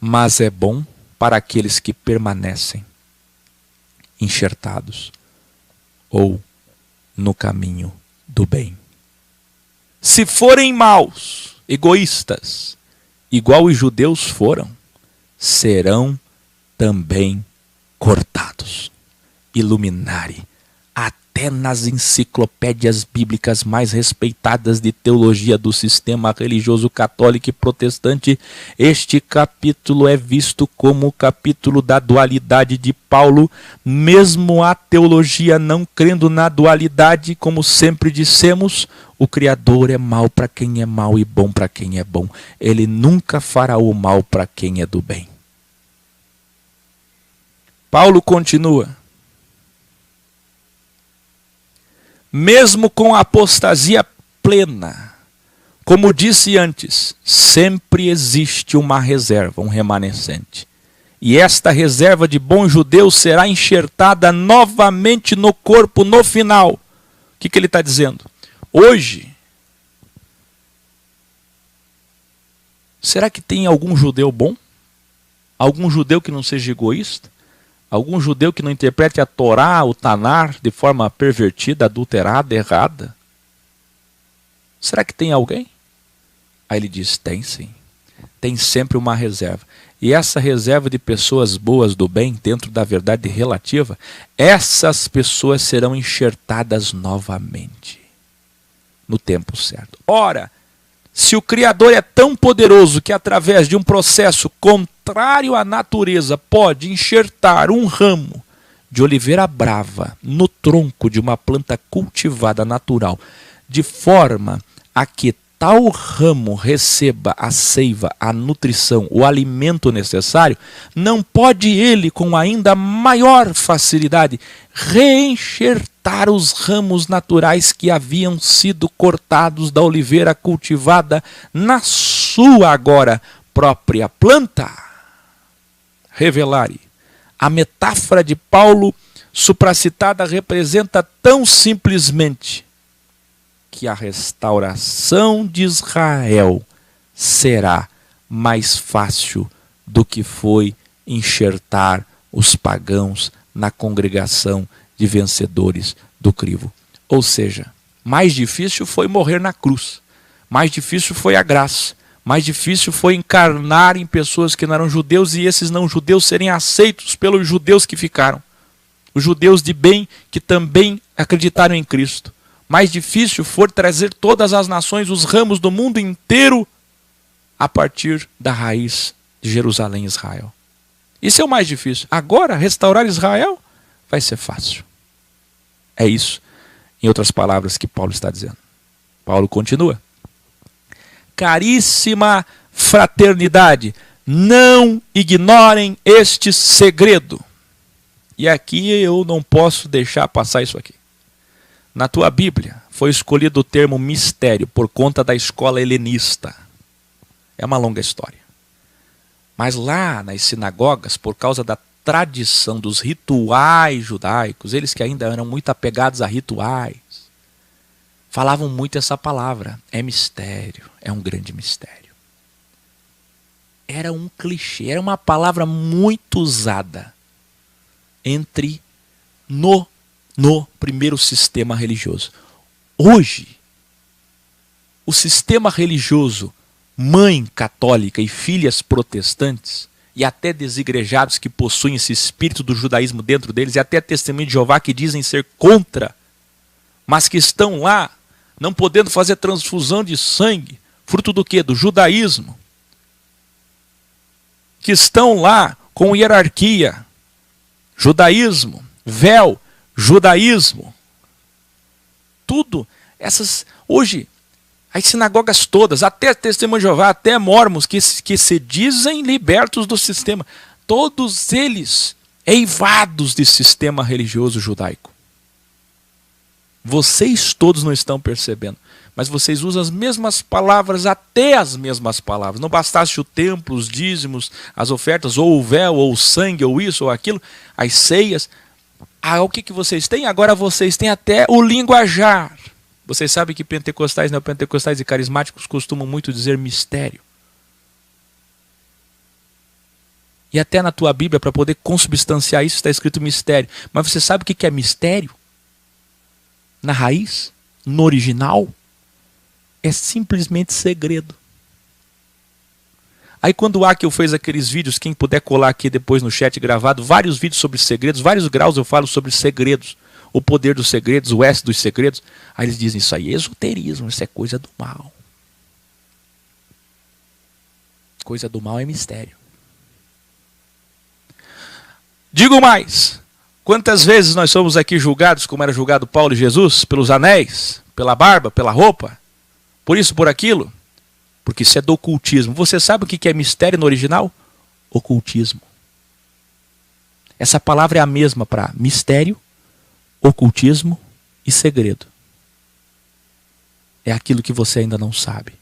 Mas é bom para aqueles que permanecem enxertados ou no caminho do bem. Se forem maus, egoístas, igual os judeus foram, serão também cortados. Iluminare, até nas enciclopédias bíblicas mais respeitadas de teologia do sistema religioso católico e protestante, este capítulo é visto como o capítulo da dualidade de Paulo, mesmo a teologia não crendo na dualidade, como sempre dissemos, o Criador é mau para quem é mau e bom para quem é bom. Ele nunca fará o mal para quem é do bem. Paulo continua. Mesmo com a apostasia plena, como disse antes, sempre existe uma reserva, um remanescente. E esta reserva de bons judeus será enxertada novamente no corpo no final. O que ele está dizendo? Hoje, Será que tem algum judeu bom? Algum judeu que não seja egoísta? Algum judeu que não interprete a Torá, o Tanar, de forma pervertida, adulterada, errada? Será que tem alguém? Aí ele diz, tem sim. Tem sempre uma reserva. E essa reserva de pessoas boas do bem, dentro da verdade relativa, essas pessoas serão enxertadas novamente, no tempo certo. Ora, se o Criador é tão poderoso que através de um processo contrário à natureza pode enxertar um ramo de oliveira brava no tronco de uma planta cultivada natural, de forma a que tal ramo receba a seiva, a nutrição, o alimento necessário, não pode ele, com ainda maior facilidade, reenxertar os ramos naturais que haviam sido cortados da oliveira cultivada na sua agora própria planta? Revelare. A metáfora de Paulo supracitada representa tão simplesmente que a restauração de Israel será mais fácil do que foi enxertar os pagãos na congregação de vencedores do crivo. Ou seja, mais difícil foi morrer na cruz, mais difícil foi a graça, mais difícil foi encarnar em pessoas que não eram judeus e esses não judeus serem aceitos pelos judeus que ficaram, os judeus de bem que também acreditaram em Cristo. Mais difícil for trazer todas as nações, os ramos do mundo inteiro, a partir da raiz de Jerusalém, Israel. Isso é o mais difícil. Agora, restaurar Israel vai ser fácil. É isso, em outras palavras, que Paulo está dizendo. Paulo continua. Caríssima fraternidade, não ignorem este segredo. E aqui eu não posso deixar passar isso aqui. Na tua Bíblia foi escolhido o termo mistério por conta da escola helenista. É uma longa história. Mas lá nas sinagogas, por causa da tradição dos rituais judaicos, eles que ainda eram muito apegados a rituais, falavam muito essa palavra. É mistério, é um grande mistério. Era um clichê, era uma palavra muito usada no primeiro sistema religioso. Hoje, o sistema religioso, mãe católica e filhas protestantes, e até desigrejados que possuem esse espírito do judaísmo dentro deles, e até testemunho de Jeová que dizem ser contra, mas que estão lá, não podendo fazer transfusão de sangue, fruto do quê? Do judaísmo. Que estão lá com hierarquia, judaísmo, véu, judaísmo, tudo, essas, hoje, as sinagogas todas, até Testemunho de Jeová, até Mórmons, que se dizem libertos do sistema, todos eles eivados de sistema religioso judaico. Vocês todos não estão percebendo, mas vocês usam as mesmas palavras, até as mesmas palavras. Não bastasse o templo, os dízimos, as ofertas, ou o véu, ou o sangue, ou isso, ou aquilo, as ceias. O que vocês têm? Agora vocês têm até o linguajar. Vocês sabem que pentecostais, neopentecostais e carismáticos costumam muito dizer mistério. E até na tua Bíblia, para poder consubstanciar isso, está escrito mistério. Mas você sabe o que é mistério? Na raiz, no original, é simplesmente segredo. Aí quando o Akel fez aqueles vídeos, quem puder colar aqui depois no chat gravado, vários vídeos sobre segredos, vários graus eu falo sobre segredos, o poder dos segredos, o S dos segredos. Aí eles dizem, isso aí é esoterismo, isso é coisa do mal. Coisa do mal é mistério. Digo mais, quantas vezes nós somos aqui julgados, como era julgado Paulo e Jesus, pelos anéis, pela barba, pela roupa, por isso, por aquilo? Porque isso é do ocultismo. Você sabe o que é mistério no original? Ocultismo. Essa palavra é a mesma para mistério, ocultismo e segredo. É aquilo que você ainda não sabe.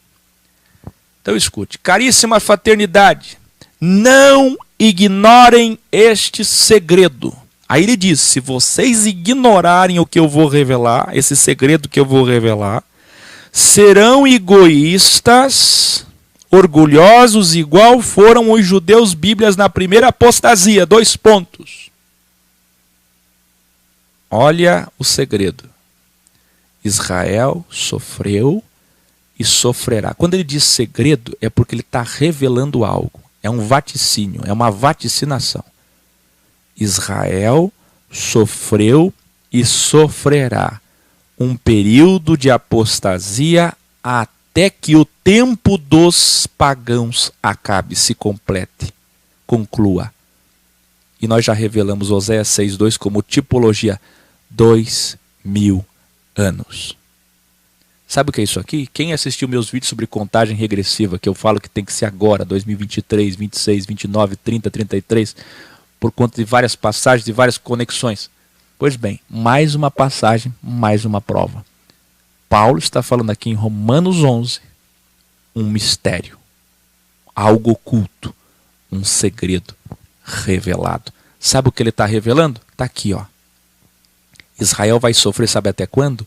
Então escute. Caríssima fraternidade, não ignorem este segredo. Aí ele diz, se vocês ignorarem o que eu vou revelar, esse segredo que eu vou revelar, serão egoístas orgulhosos igual foram os judeus bíblias na primeira apostasia. 2 pontos. Olha o segredo. Israel sofreu e sofrerá. Quando ele diz segredo, é porque ele está revelando algo. É um vaticínio, é uma vaticinação. Israel sofreu e sofrerá um período de apostasia até que o tempo dos pagãos acabe, se complete, conclua. E nós já revelamos Oséias 6:2 como tipologia. 2000 anos. Sabe o que é isso aqui? Quem assistiu meus vídeos sobre contagem regressiva, que eu falo que tem que ser agora, 2023, 26, 29, 30, 33, por conta de várias passagens, de várias conexões. Pois bem, mais uma passagem, mais uma prova. Paulo está falando aqui em Romanos 11, um mistério, algo oculto, um segredo revelado. Sabe o que ele está revelando? Está aqui, ó. Israel vai sofrer, sabe até quando?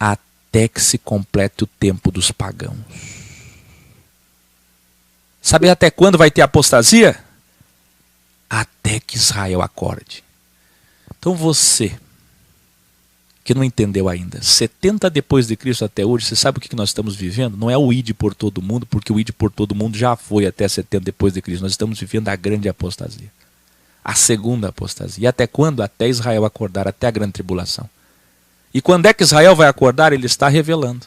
Até que se complete o tempo dos pagãos. Sabe até quando vai ter apostasia? Até que Israel acorde. Então você, que não entendeu ainda, 70 depois de Cristo até hoje, você sabe o que nós estamos vivendo? Não é o ide por todo mundo, porque o ide por todo mundo já foi até 70 depois de Cristo. Nós estamos vivendo a grande apostasia. A segunda apostasia. E até quando? Até Israel acordar, até a grande tribulação. E quando é que Israel vai acordar? Ele está revelando.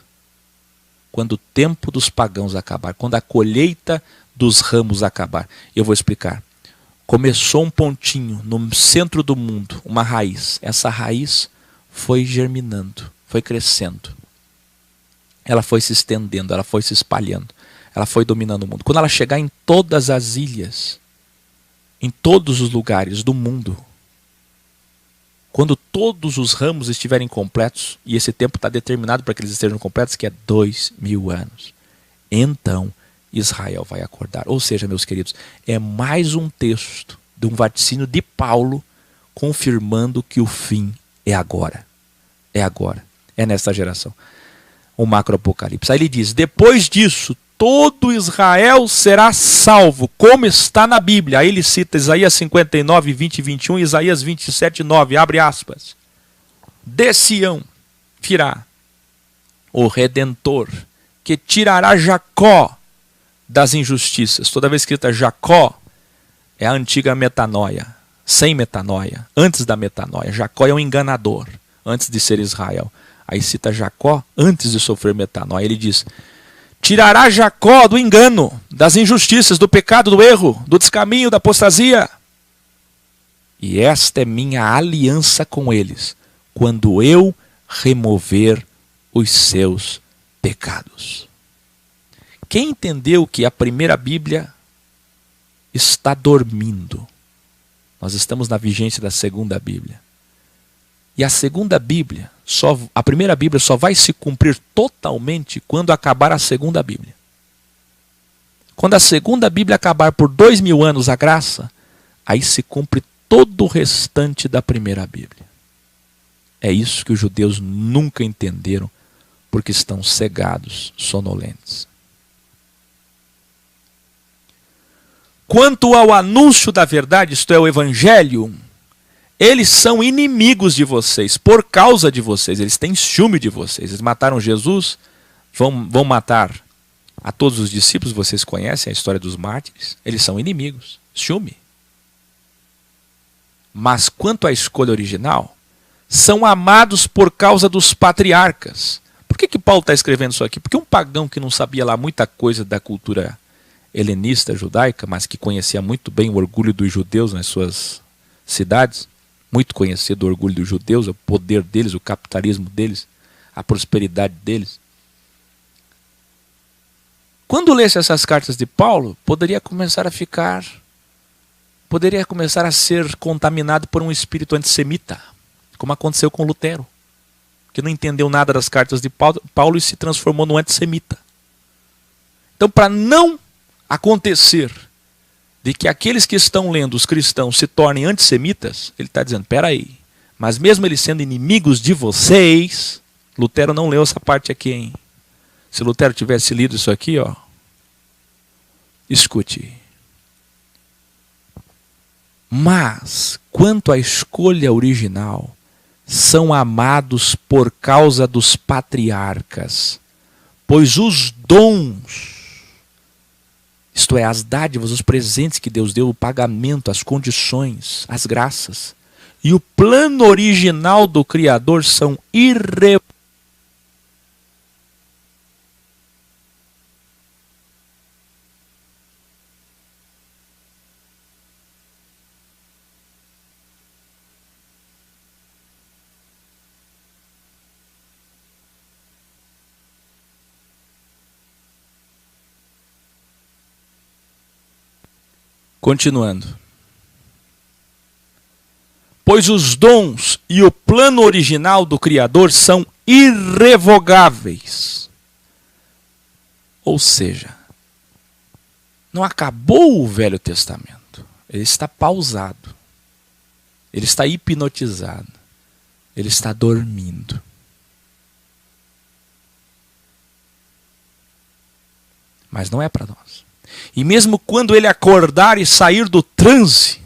Quando o tempo dos pagãos acabar, quando a colheita dos ramos acabar. Eu vou explicar. Começou um pontinho no centro do mundo, uma raiz. Essa raiz foi germinando, foi crescendo. Ela foi se estendendo, ela foi se espalhando. Ela foi dominando o mundo. Quando ela chegar em todas as ilhas, em todos os lugares do mundo, quando todos os ramos estiverem completos, e esse tempo está determinado para que eles estejam completos, que é 2000 anos, então Israel vai acordar. Ou seja, meus queridos, é mais um texto de um vaticínio de Paulo confirmando que o fim é agora. É agora. É nesta geração. O macroapocalipse. Aí ele diz, depois disso, todo Israel será salvo, como está na Bíblia. Aí ele cita Isaías 59, 20 e 21, Isaías 27, 9, abre aspas. De Sião virá o Redentor, que tirará Jacó das injustiças. Toda vez que está Jacó, é a antiga metanoia, sem metanoia, antes da metanoia. Jacó é um enganador, antes de ser Israel. Aí cita Jacó, antes de sofrer metanoia. Ele diz, tirará Jacó do engano, das injustiças, do pecado, do erro, do descaminho, da apostasia. E esta é minha aliança com eles, quando eu remover os seus pecados. Quem entendeu que a primeira Bíblia está dormindo? Nós estamos na vigência da segunda Bíblia. E a segunda Bíblia, a primeira Bíblia só vai se cumprir totalmente quando acabar a segunda Bíblia. Quando a segunda Bíblia acabar por 2000 anos a graça, aí se cumpre todo o restante da primeira Bíblia. É isso que os judeus nunca entenderam, porque estão cegados, sonolentes. Quanto ao anúncio da verdade, isto é, o Evangelho, eles são inimigos de vocês, por causa de vocês. Eles têm ciúme de vocês. Eles mataram Jesus, vão matar a todos os discípulos. Vocês conhecem a história dos mártires. Eles são inimigos, ciúme. Mas quanto à escolha original, são amados por causa dos patriarcas. Por que Paulo está escrevendo isso aqui? Porque um pagão que não sabia lá muita coisa da cultura helenista, judaica, mas que conhecia muito bem o orgulho dos judeus nas suas cidades, muito conhecido o orgulho dos judeus, o poder deles, o capitalismo deles, a prosperidade deles. Quando lesse essas cartas de Paulo, poderia começar a ser contaminado por um espírito antissemita, como aconteceu com Lutero, que não entendeu nada das cartas de Paulo e se transformou num antissemita. Então, para não acontecer de que aqueles que estão lendo, os cristãos, se tornem antissemitas, ele está dizendo, peraí, mas mesmo eles sendo inimigos de vocês, Lutero não leu essa parte aqui, hein? Se Lutero tivesse lido isso aqui, ó, Escute. Mas, quanto à escolha original, são amados por causa dos patriarcas, pois os dons, isto é, as dádivas, os presentes que Deus deu, o pagamento, as condições, as graças, e o plano original do Criador são irrevogáveis. Continuando. Pois os dons e o plano original do Criador são irrevogáveis. Ou seja, não acabou o Velho Testamento. Ele está pausado. Ele está hipnotizado. Ele está dormindo. Mas não é para nós. E mesmo quando ele acordar e sair do transe,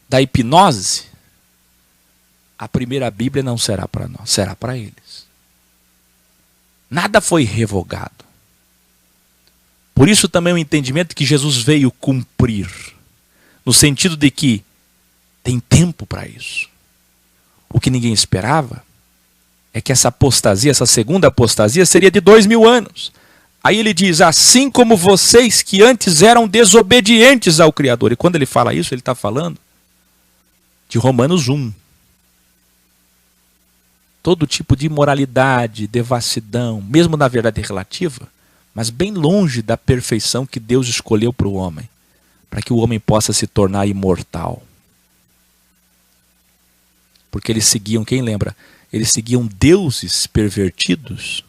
da hipnose, a primeira Bíblia não será para nós, será para eles. Nada foi revogado. Por isso também o entendimento que Jesus veio cumprir, no sentido de que tem tempo para isso. O que ninguém esperava é que essa apostasia, essa segunda apostasia, seria de 2000 anos. Aí ele diz, assim como vocês que antes eram desobedientes ao Criador. E quando ele fala isso, ele está falando de Romanos 1. Todo tipo de imoralidade, devassidão, mesmo na verdade relativa, mas bem longe da perfeição que Deus escolheu para o homem, para que o homem possa se tornar imortal. Porque eles seguiam, quem lembra? Eles seguiam deuses pervertidos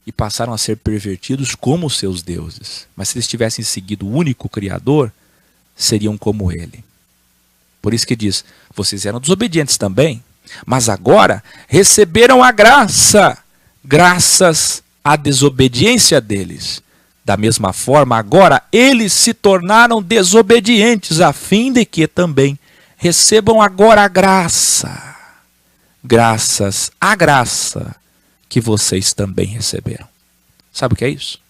e passaram a ser pervertidos como os seus deuses. Mas se eles tivessem seguido o único Criador, seriam como ele. Por isso que diz, vocês eram desobedientes também, mas agora receberam a graça, graças à desobediência deles. Da mesma forma, agora eles se tornaram desobedientes, a fim de que também recebam agora a graça, graças à graça que vocês também receberam. Sabe o que é isso?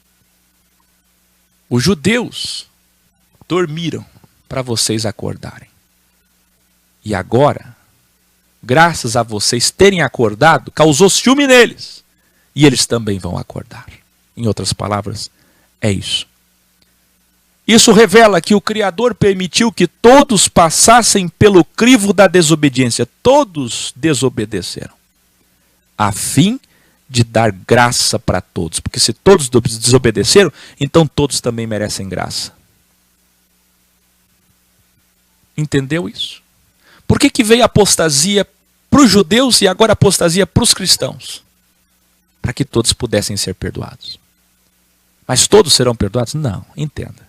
Os judeus dormiram para vocês acordarem. E agora, graças a vocês terem acordado, causou ciúme neles. E eles também vão acordar. Em outras palavras, é isso. Isso revela que o Criador permitiu que todos passassem pelo crivo da desobediência. Todos desobedeceram. A fim de dar graça para todos. Porque se todos desobedeceram, então todos também merecem graça. Entendeu isso? Por que veio a apostasia para os judeus e agora a apostasia para os cristãos? Para que todos pudessem ser perdoados. Mas todos serão perdoados? Não, entenda.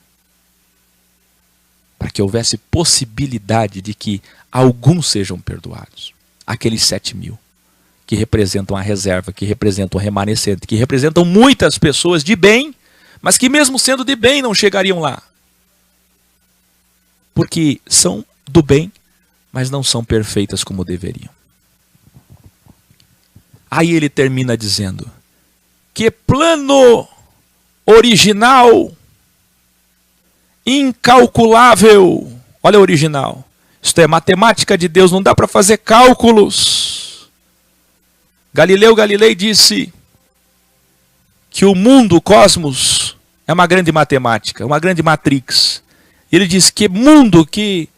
Para que houvesse possibilidade de que alguns sejam perdoados. Aqueles 7.000. Que representam a reserva, que representam o remanescente, que representam muitas pessoas de bem, mas que mesmo sendo de bem não chegariam lá. Porque são do bem, mas não são perfeitas como deveriam. Aí ele termina dizendo, que plano original, incalculável. Olha o original. Isto é, matemática de Deus, não dá para fazer cálculos. Galileu Galilei disse que o mundo, o cosmos, é uma grande matemática, uma grande matrix. Ele diz que mundo, que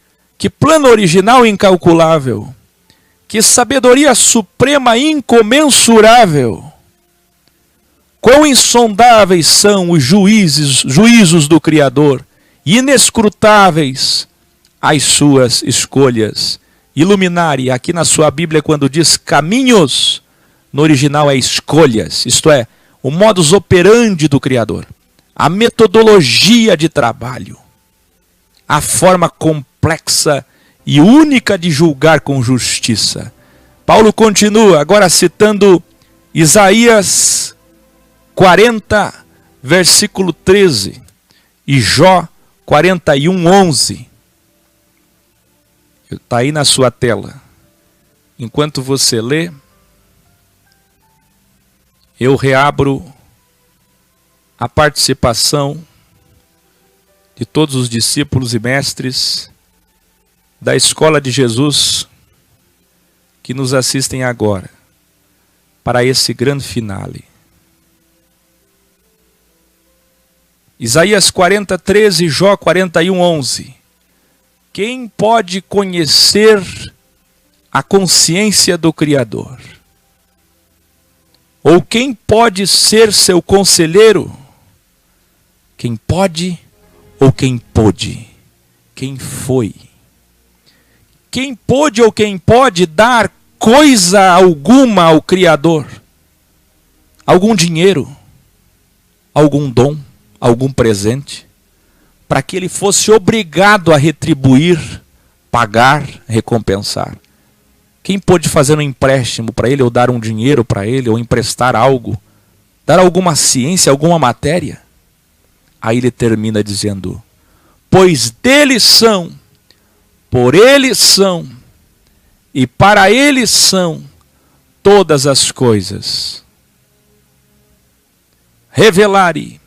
plano original incalculável, que sabedoria suprema incomensurável. Quão insondáveis são os juízos do Criador, inescrutáveis as suas escolhas. Iluminare, aqui na sua Bíblia, quando diz caminhos, no original é escolhas, isto é, o modus operandi do Criador, a metodologia de trabalho, a forma complexa e única de julgar com justiça. Paulo continua, agora citando Isaías 40, versículo 13, e Jó 41, 11. Está aí na sua tela. Enquanto você lê, eu reabro a participação de todos os discípulos e mestres da Escola de Jesus que nos assistem agora para esse grande finale. Isaías 40, 13, Jó 41, 11. Quem pode conhecer a consciência do Criador? Ou quem pode ser seu conselheiro? Quem pode ou quem pôde? Quem foi? Quem pôde ou quem pode dar coisa alguma ao Criador? Algum dinheiro? Algum dom? Algum presente? Para que ele fosse obrigado a retribuir, pagar, recompensar. Quem pôde fazer um empréstimo para ele, ou dar um dinheiro para ele, ou emprestar algo, dar alguma ciência, alguma matéria? Aí ele termina dizendo: pois deles são, por eles são, e para eles são todas as coisas. Revelare.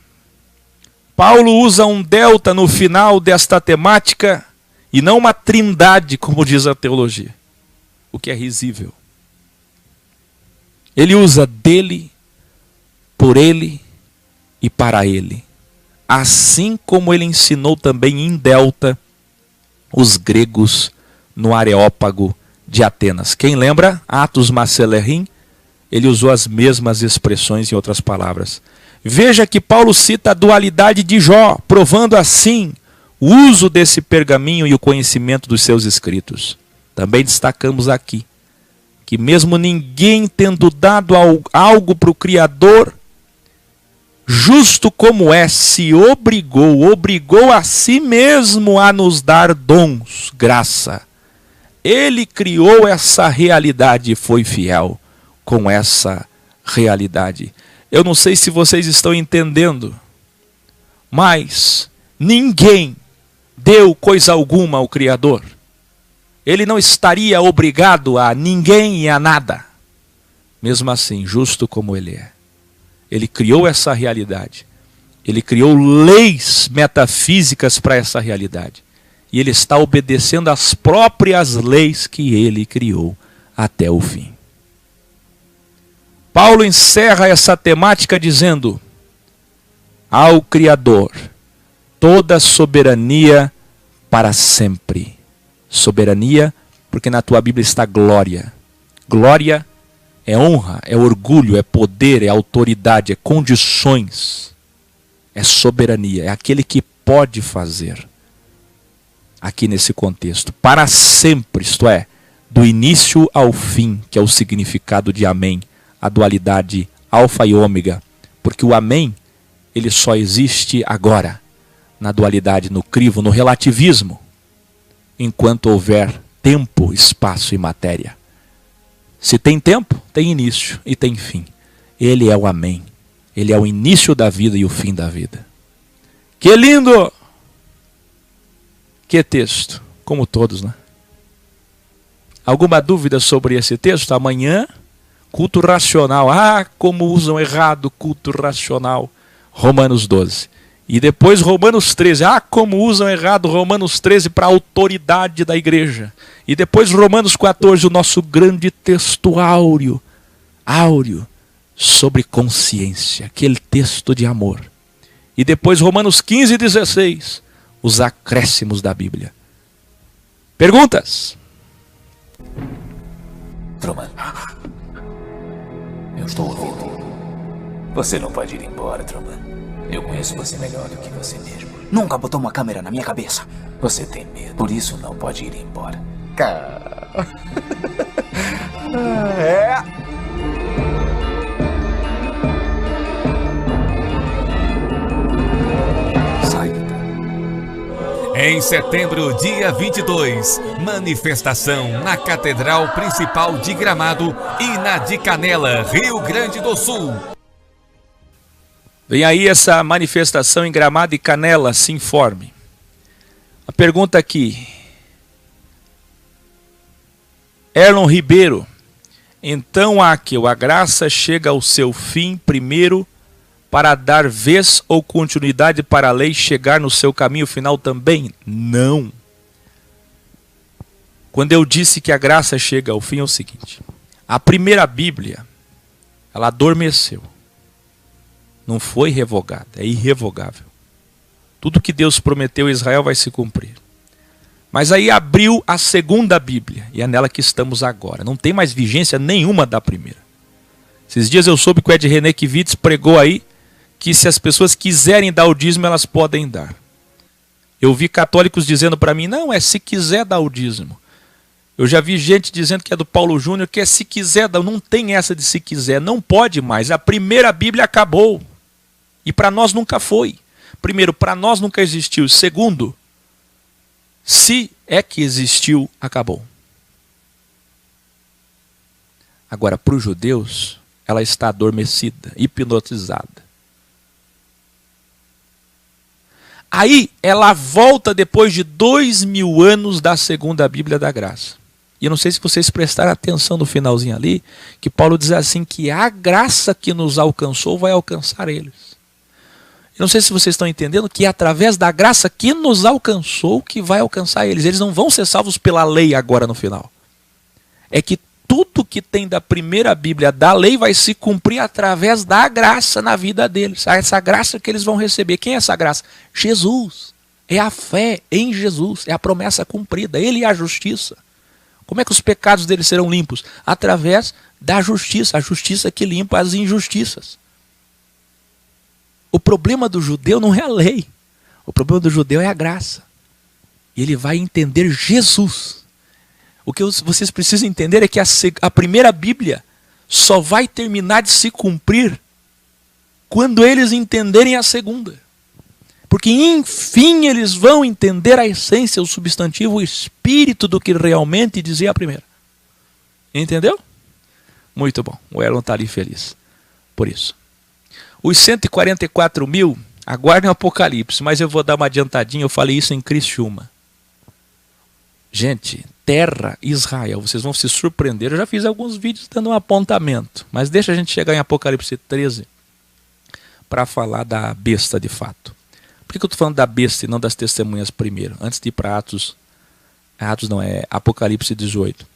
Paulo usa um delta no final desta temática, e não uma trindade, como diz a teologia, o que é risível. Ele usa dele, por ele e para ele. Assim como ele ensinou também em delta os gregos no Areópago de Atenas. Quem lembra? Atos Macelerim, ele usou as mesmas expressões em outras palavras. Veja que Paulo cita a dualidade de Jó, provando assim o uso desse pergaminho e o conhecimento dos seus escritos. Também destacamos aqui que mesmo ninguém tendo dado algo para o Criador, justo como é, se obrigou a si mesmo a nos dar dons, graça. Ele criou essa realidade e foi fiel com essa realidade. Eu não sei se vocês estão entendendo, mas ninguém deu coisa alguma ao Criador. Ele não estaria obrigado a ninguém e a nada. Mesmo assim, justo como ele é, ele criou essa realidade. Ele criou leis metafísicas para essa realidade. E ele está obedecendo às próprias leis que ele criou até o fim. Paulo encerra essa temática dizendo: ao Criador toda soberania para sempre. Soberania, porque na tua Bíblia está glória. Glória é honra, é orgulho, é poder, é autoridade, é condições. É soberania, é aquele que pode fazer. Aqui nesse contexto, para sempre, isto é, do início ao fim, que é o significado de amém. A dualidade alfa e ômega, porque o amém, ele só existe agora, na dualidade, no crivo, no relativismo, enquanto houver tempo, espaço e matéria. Se tem tempo, tem início e tem fim. Ele é o amém, ele é o início da vida e o fim da vida. Que lindo! Que texto, como todos, né? Alguma dúvida sobre esse texto? Amanhã, culto racional. Ah, como usam errado o culto racional. Romanos 12. E depois Romanos 13. Ah, como usam errado Romanos 13 para a autoridade da igreja. E depois Romanos 14, o nosso grande texto áureo sobre consciência. Aquele texto de amor. E depois Romanos 15 e 16, os acréscimos da Bíblia. Perguntas? Truman. Eu estou ouvindo. Você não pode ir embora, Truman. Eu conheço você melhor do que você mesmo. Nunca botou uma câmera na minha cabeça. Você tem medo, por isso não pode ir embora. Em setembro, dia 22, manifestação na Catedral Principal de Gramado e na de Canela, Rio Grande do Sul. Vem aí essa manifestação em Gramado e Canela, se informe. A pergunta aqui. Erlon Ribeiro. Então, Aquel, a graça chega ao seu fim primeiro para dar vez ou continuidade para a lei chegar no seu caminho final também? Não. Quando eu disse que a graça chega ao fim é o seguinte. A primeira Bíblia, ela adormeceu. Não foi revogada, é irrevogável. Tudo que Deus prometeu a Israel vai se cumprir. Mas aí abriu a segunda Bíblia, e é nela que estamos agora. Não tem mais vigência nenhuma da primeira. Esses dias eu soube que o Ed René Kivitz pregou aí que se as pessoas quiserem dar o dízimo, elas podem dar. Eu vi católicos dizendo para mim, não, é se quiser dar o dízimo. Eu já vi gente dizendo que é do Paulo Júnior, que é se quiser dar. Não tem essa de se quiser, não pode mais. A primeira Bíblia acabou. E para nós nunca foi. Primeiro, para nós nunca existiu. Segundo, se é que existiu, acabou. Agora, para os judeus, ela está adormecida, hipnotizada. Aí, ela volta depois de 2000 anos da segunda Bíblia da Graça. E eu não sei se vocês prestaram atenção no finalzinho ali, que Paulo diz assim, que a graça que nos alcançou vai alcançar eles. Eu não sei se vocês estão entendendo que é através da graça que nos alcançou que vai alcançar eles. Eles não vão ser salvos pela lei agora no final. É que tudo que tem da primeira Bíblia da lei vai se cumprir através da graça na vida deles. Essa graça que eles vão receber. Quem é essa graça? Jesus. É a fé em Jesus. É a promessa cumprida. Ele é a justiça. Como é que os pecados deles serão limpos? Através da justiça. A justiça que limpa as injustiças. O problema do judeu não é a lei. O problema do judeu é a graça. E ele vai entender Jesus. O que vocês precisam entender é que a primeira Bíblia só vai terminar de se cumprir quando eles entenderem a segunda. Porque, enfim, eles vão entender a essência, o substantivo, o espírito do que realmente dizia a primeira. Entendeu? Muito bom. O Erlon está ali feliz por isso. Os 144 mil, aguardem o Apocalipse, mas eu vou dar uma adiantadinha, eu falei isso em Criciúma. Gente, terra Israel, vocês vão se surpreender, eu já fiz alguns vídeos dando um apontamento, mas deixa a gente chegar em Apocalipse 13 para falar da besta de fato. Por que eu estou falando da besta e não das testemunhas primeiro? Antes de ir para Atos não, é Apocalipse 18. Eu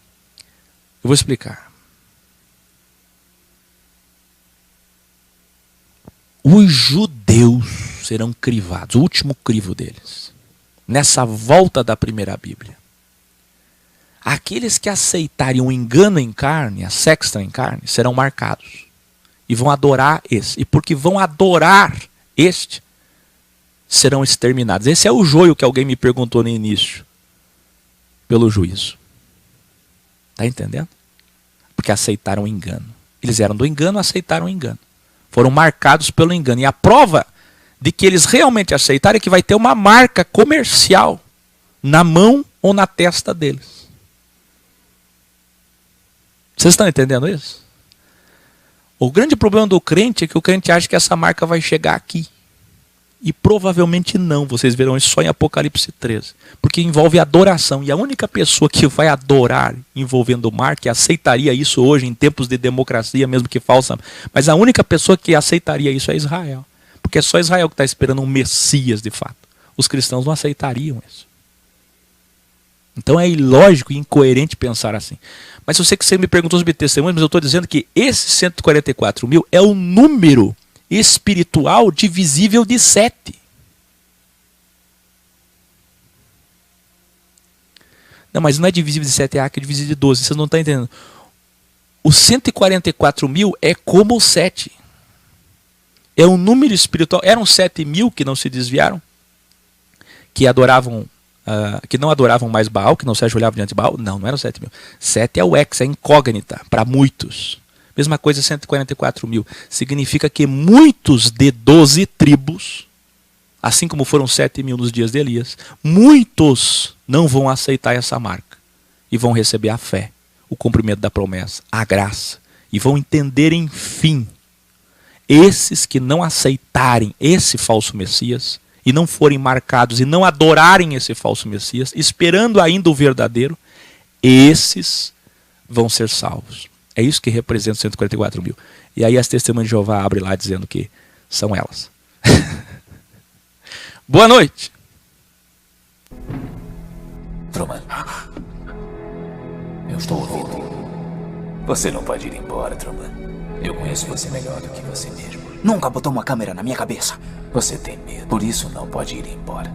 vou explicar. Os judeus serão crivados, o último crivo deles, nessa volta da primeira Bíblia. Aqueles que aceitarem o engano em carne, a sexta em carne, serão marcados. E vão adorar esse. E porque vão adorar este, serão exterminados. Esse é o joio que alguém me perguntou no início, pelo juízo. Está entendendo? Porque aceitaram o engano. Eles eram do engano, aceitaram o engano. Foram marcados pelo engano. E a prova de que eles realmente aceitaram é que vai ter uma marca comercial na mão ou na testa deles. Vocês estão entendendo isso? O grande problema do crente é que o crente acha que essa marca vai chegar aqui. E provavelmente não. Vocês verão isso só em Apocalipse 13. Porque envolve adoração. E a única pessoa que vai adorar envolvendo marca, e aceitaria isso hoje em tempos de democracia, mesmo que falsa, mas a única pessoa que aceitaria isso é Israel. Porque é só Israel que está esperando um Messias de fato. Os cristãos não aceitariam isso. Então é ilógico e incoerente pensar assim. Mas eu sei que você me perguntou sobre testemunhos, mas eu estou dizendo que esse 144 mil é o número espiritual divisível de 7. Não, mas não é divisível de 7, é divisível de 12. Vocês não estão entendendo. Os 144 mil é como o 7. É um número espiritual. Eram 7 mil que não se desviaram, que adoravam, que não adoravam mais Baal, que não se ajoelhavam diante de Baal. Não, não eram 7 mil. 7 é o ex, é incógnita para muitos. Mesma coisa, 144 mil. Significa que muitos de 12 tribos, assim como foram 7 mil nos dias de Elias, muitos não vão aceitar essa marca. E vão receber a fé, o cumprimento da promessa, a graça. E vão entender, enfim, Esses que não aceitarem esse falso Messias e não forem marcados e não adorarem esse falso Messias, esperando ainda o verdadeiro, esses vão ser salvos. É isso que representa os 144 mil. E aí as testemunhas de Jeová abrem lá dizendo que são elas. Boa noite. Truman, eu estou ouvindo. Você não pode ir embora, Truman. Eu conheço você melhor do que você mesmo. Nunca botou uma câmera na minha cabeça. Você tem medo, por isso não pode ir embora.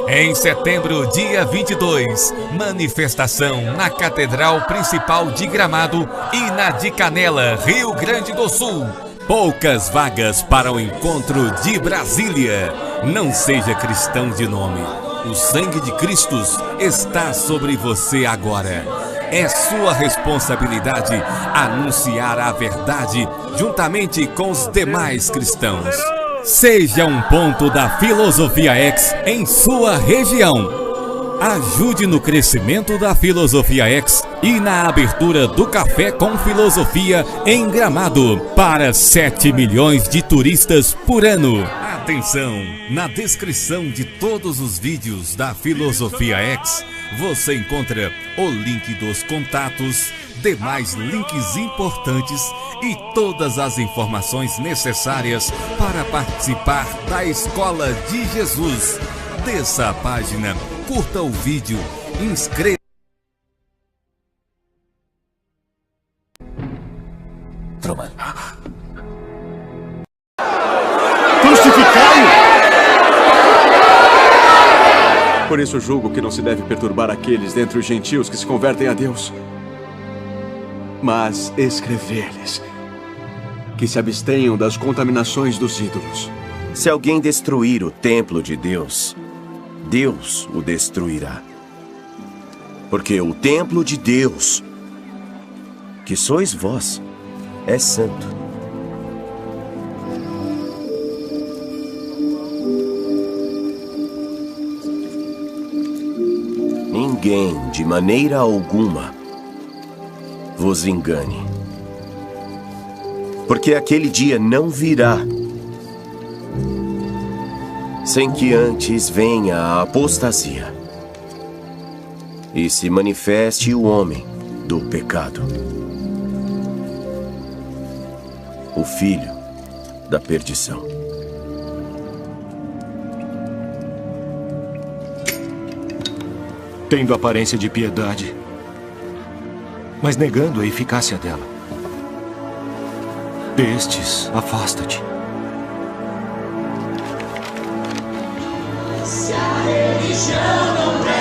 Em setembro, dia 22, manifestação na Catedral Principal de Gramado e na de Canela, Rio Grande do Sul. Poucas vagas para o encontro de Brasília. Não seja cristão de nome. O sangue de Cristo está sobre você agora. É sua responsabilidade anunciar a verdade juntamente com os demais cristãos. Seja um ponto da Filosofia X em sua região. Ajude no crescimento da Filosofia X e na abertura do Café com Filosofia em Gramado para 7 milhões de turistas por ano. Atenção! Na descrição de todos os vídeos da Filosofia X, você encontra o link dos contatos, demais links importantes e todas as informações necessárias para participar da Escola de Jesus. Desça a página, curta o vídeo, inscreva. Truman. Crucificai-o! Por isso julgo que não se deve perturbar aqueles dentre os gentios que se convertem a Deus, mas escrever-lhes que se abstenham das contaminações dos ídolos. Se alguém destruir o templo de Deus, Deus o destruirá. Porque o templo de Deus, que sois vós, é santo. Ninguém, de maneira alguma, vos engane. Porque aquele dia não virá sem que antes venha a apostasia e se manifeste o homem do pecado, o filho da perdição. Tendo aparência de piedade, mas negando a eficácia dela. Destes, afasta-te. Se a religião não presta,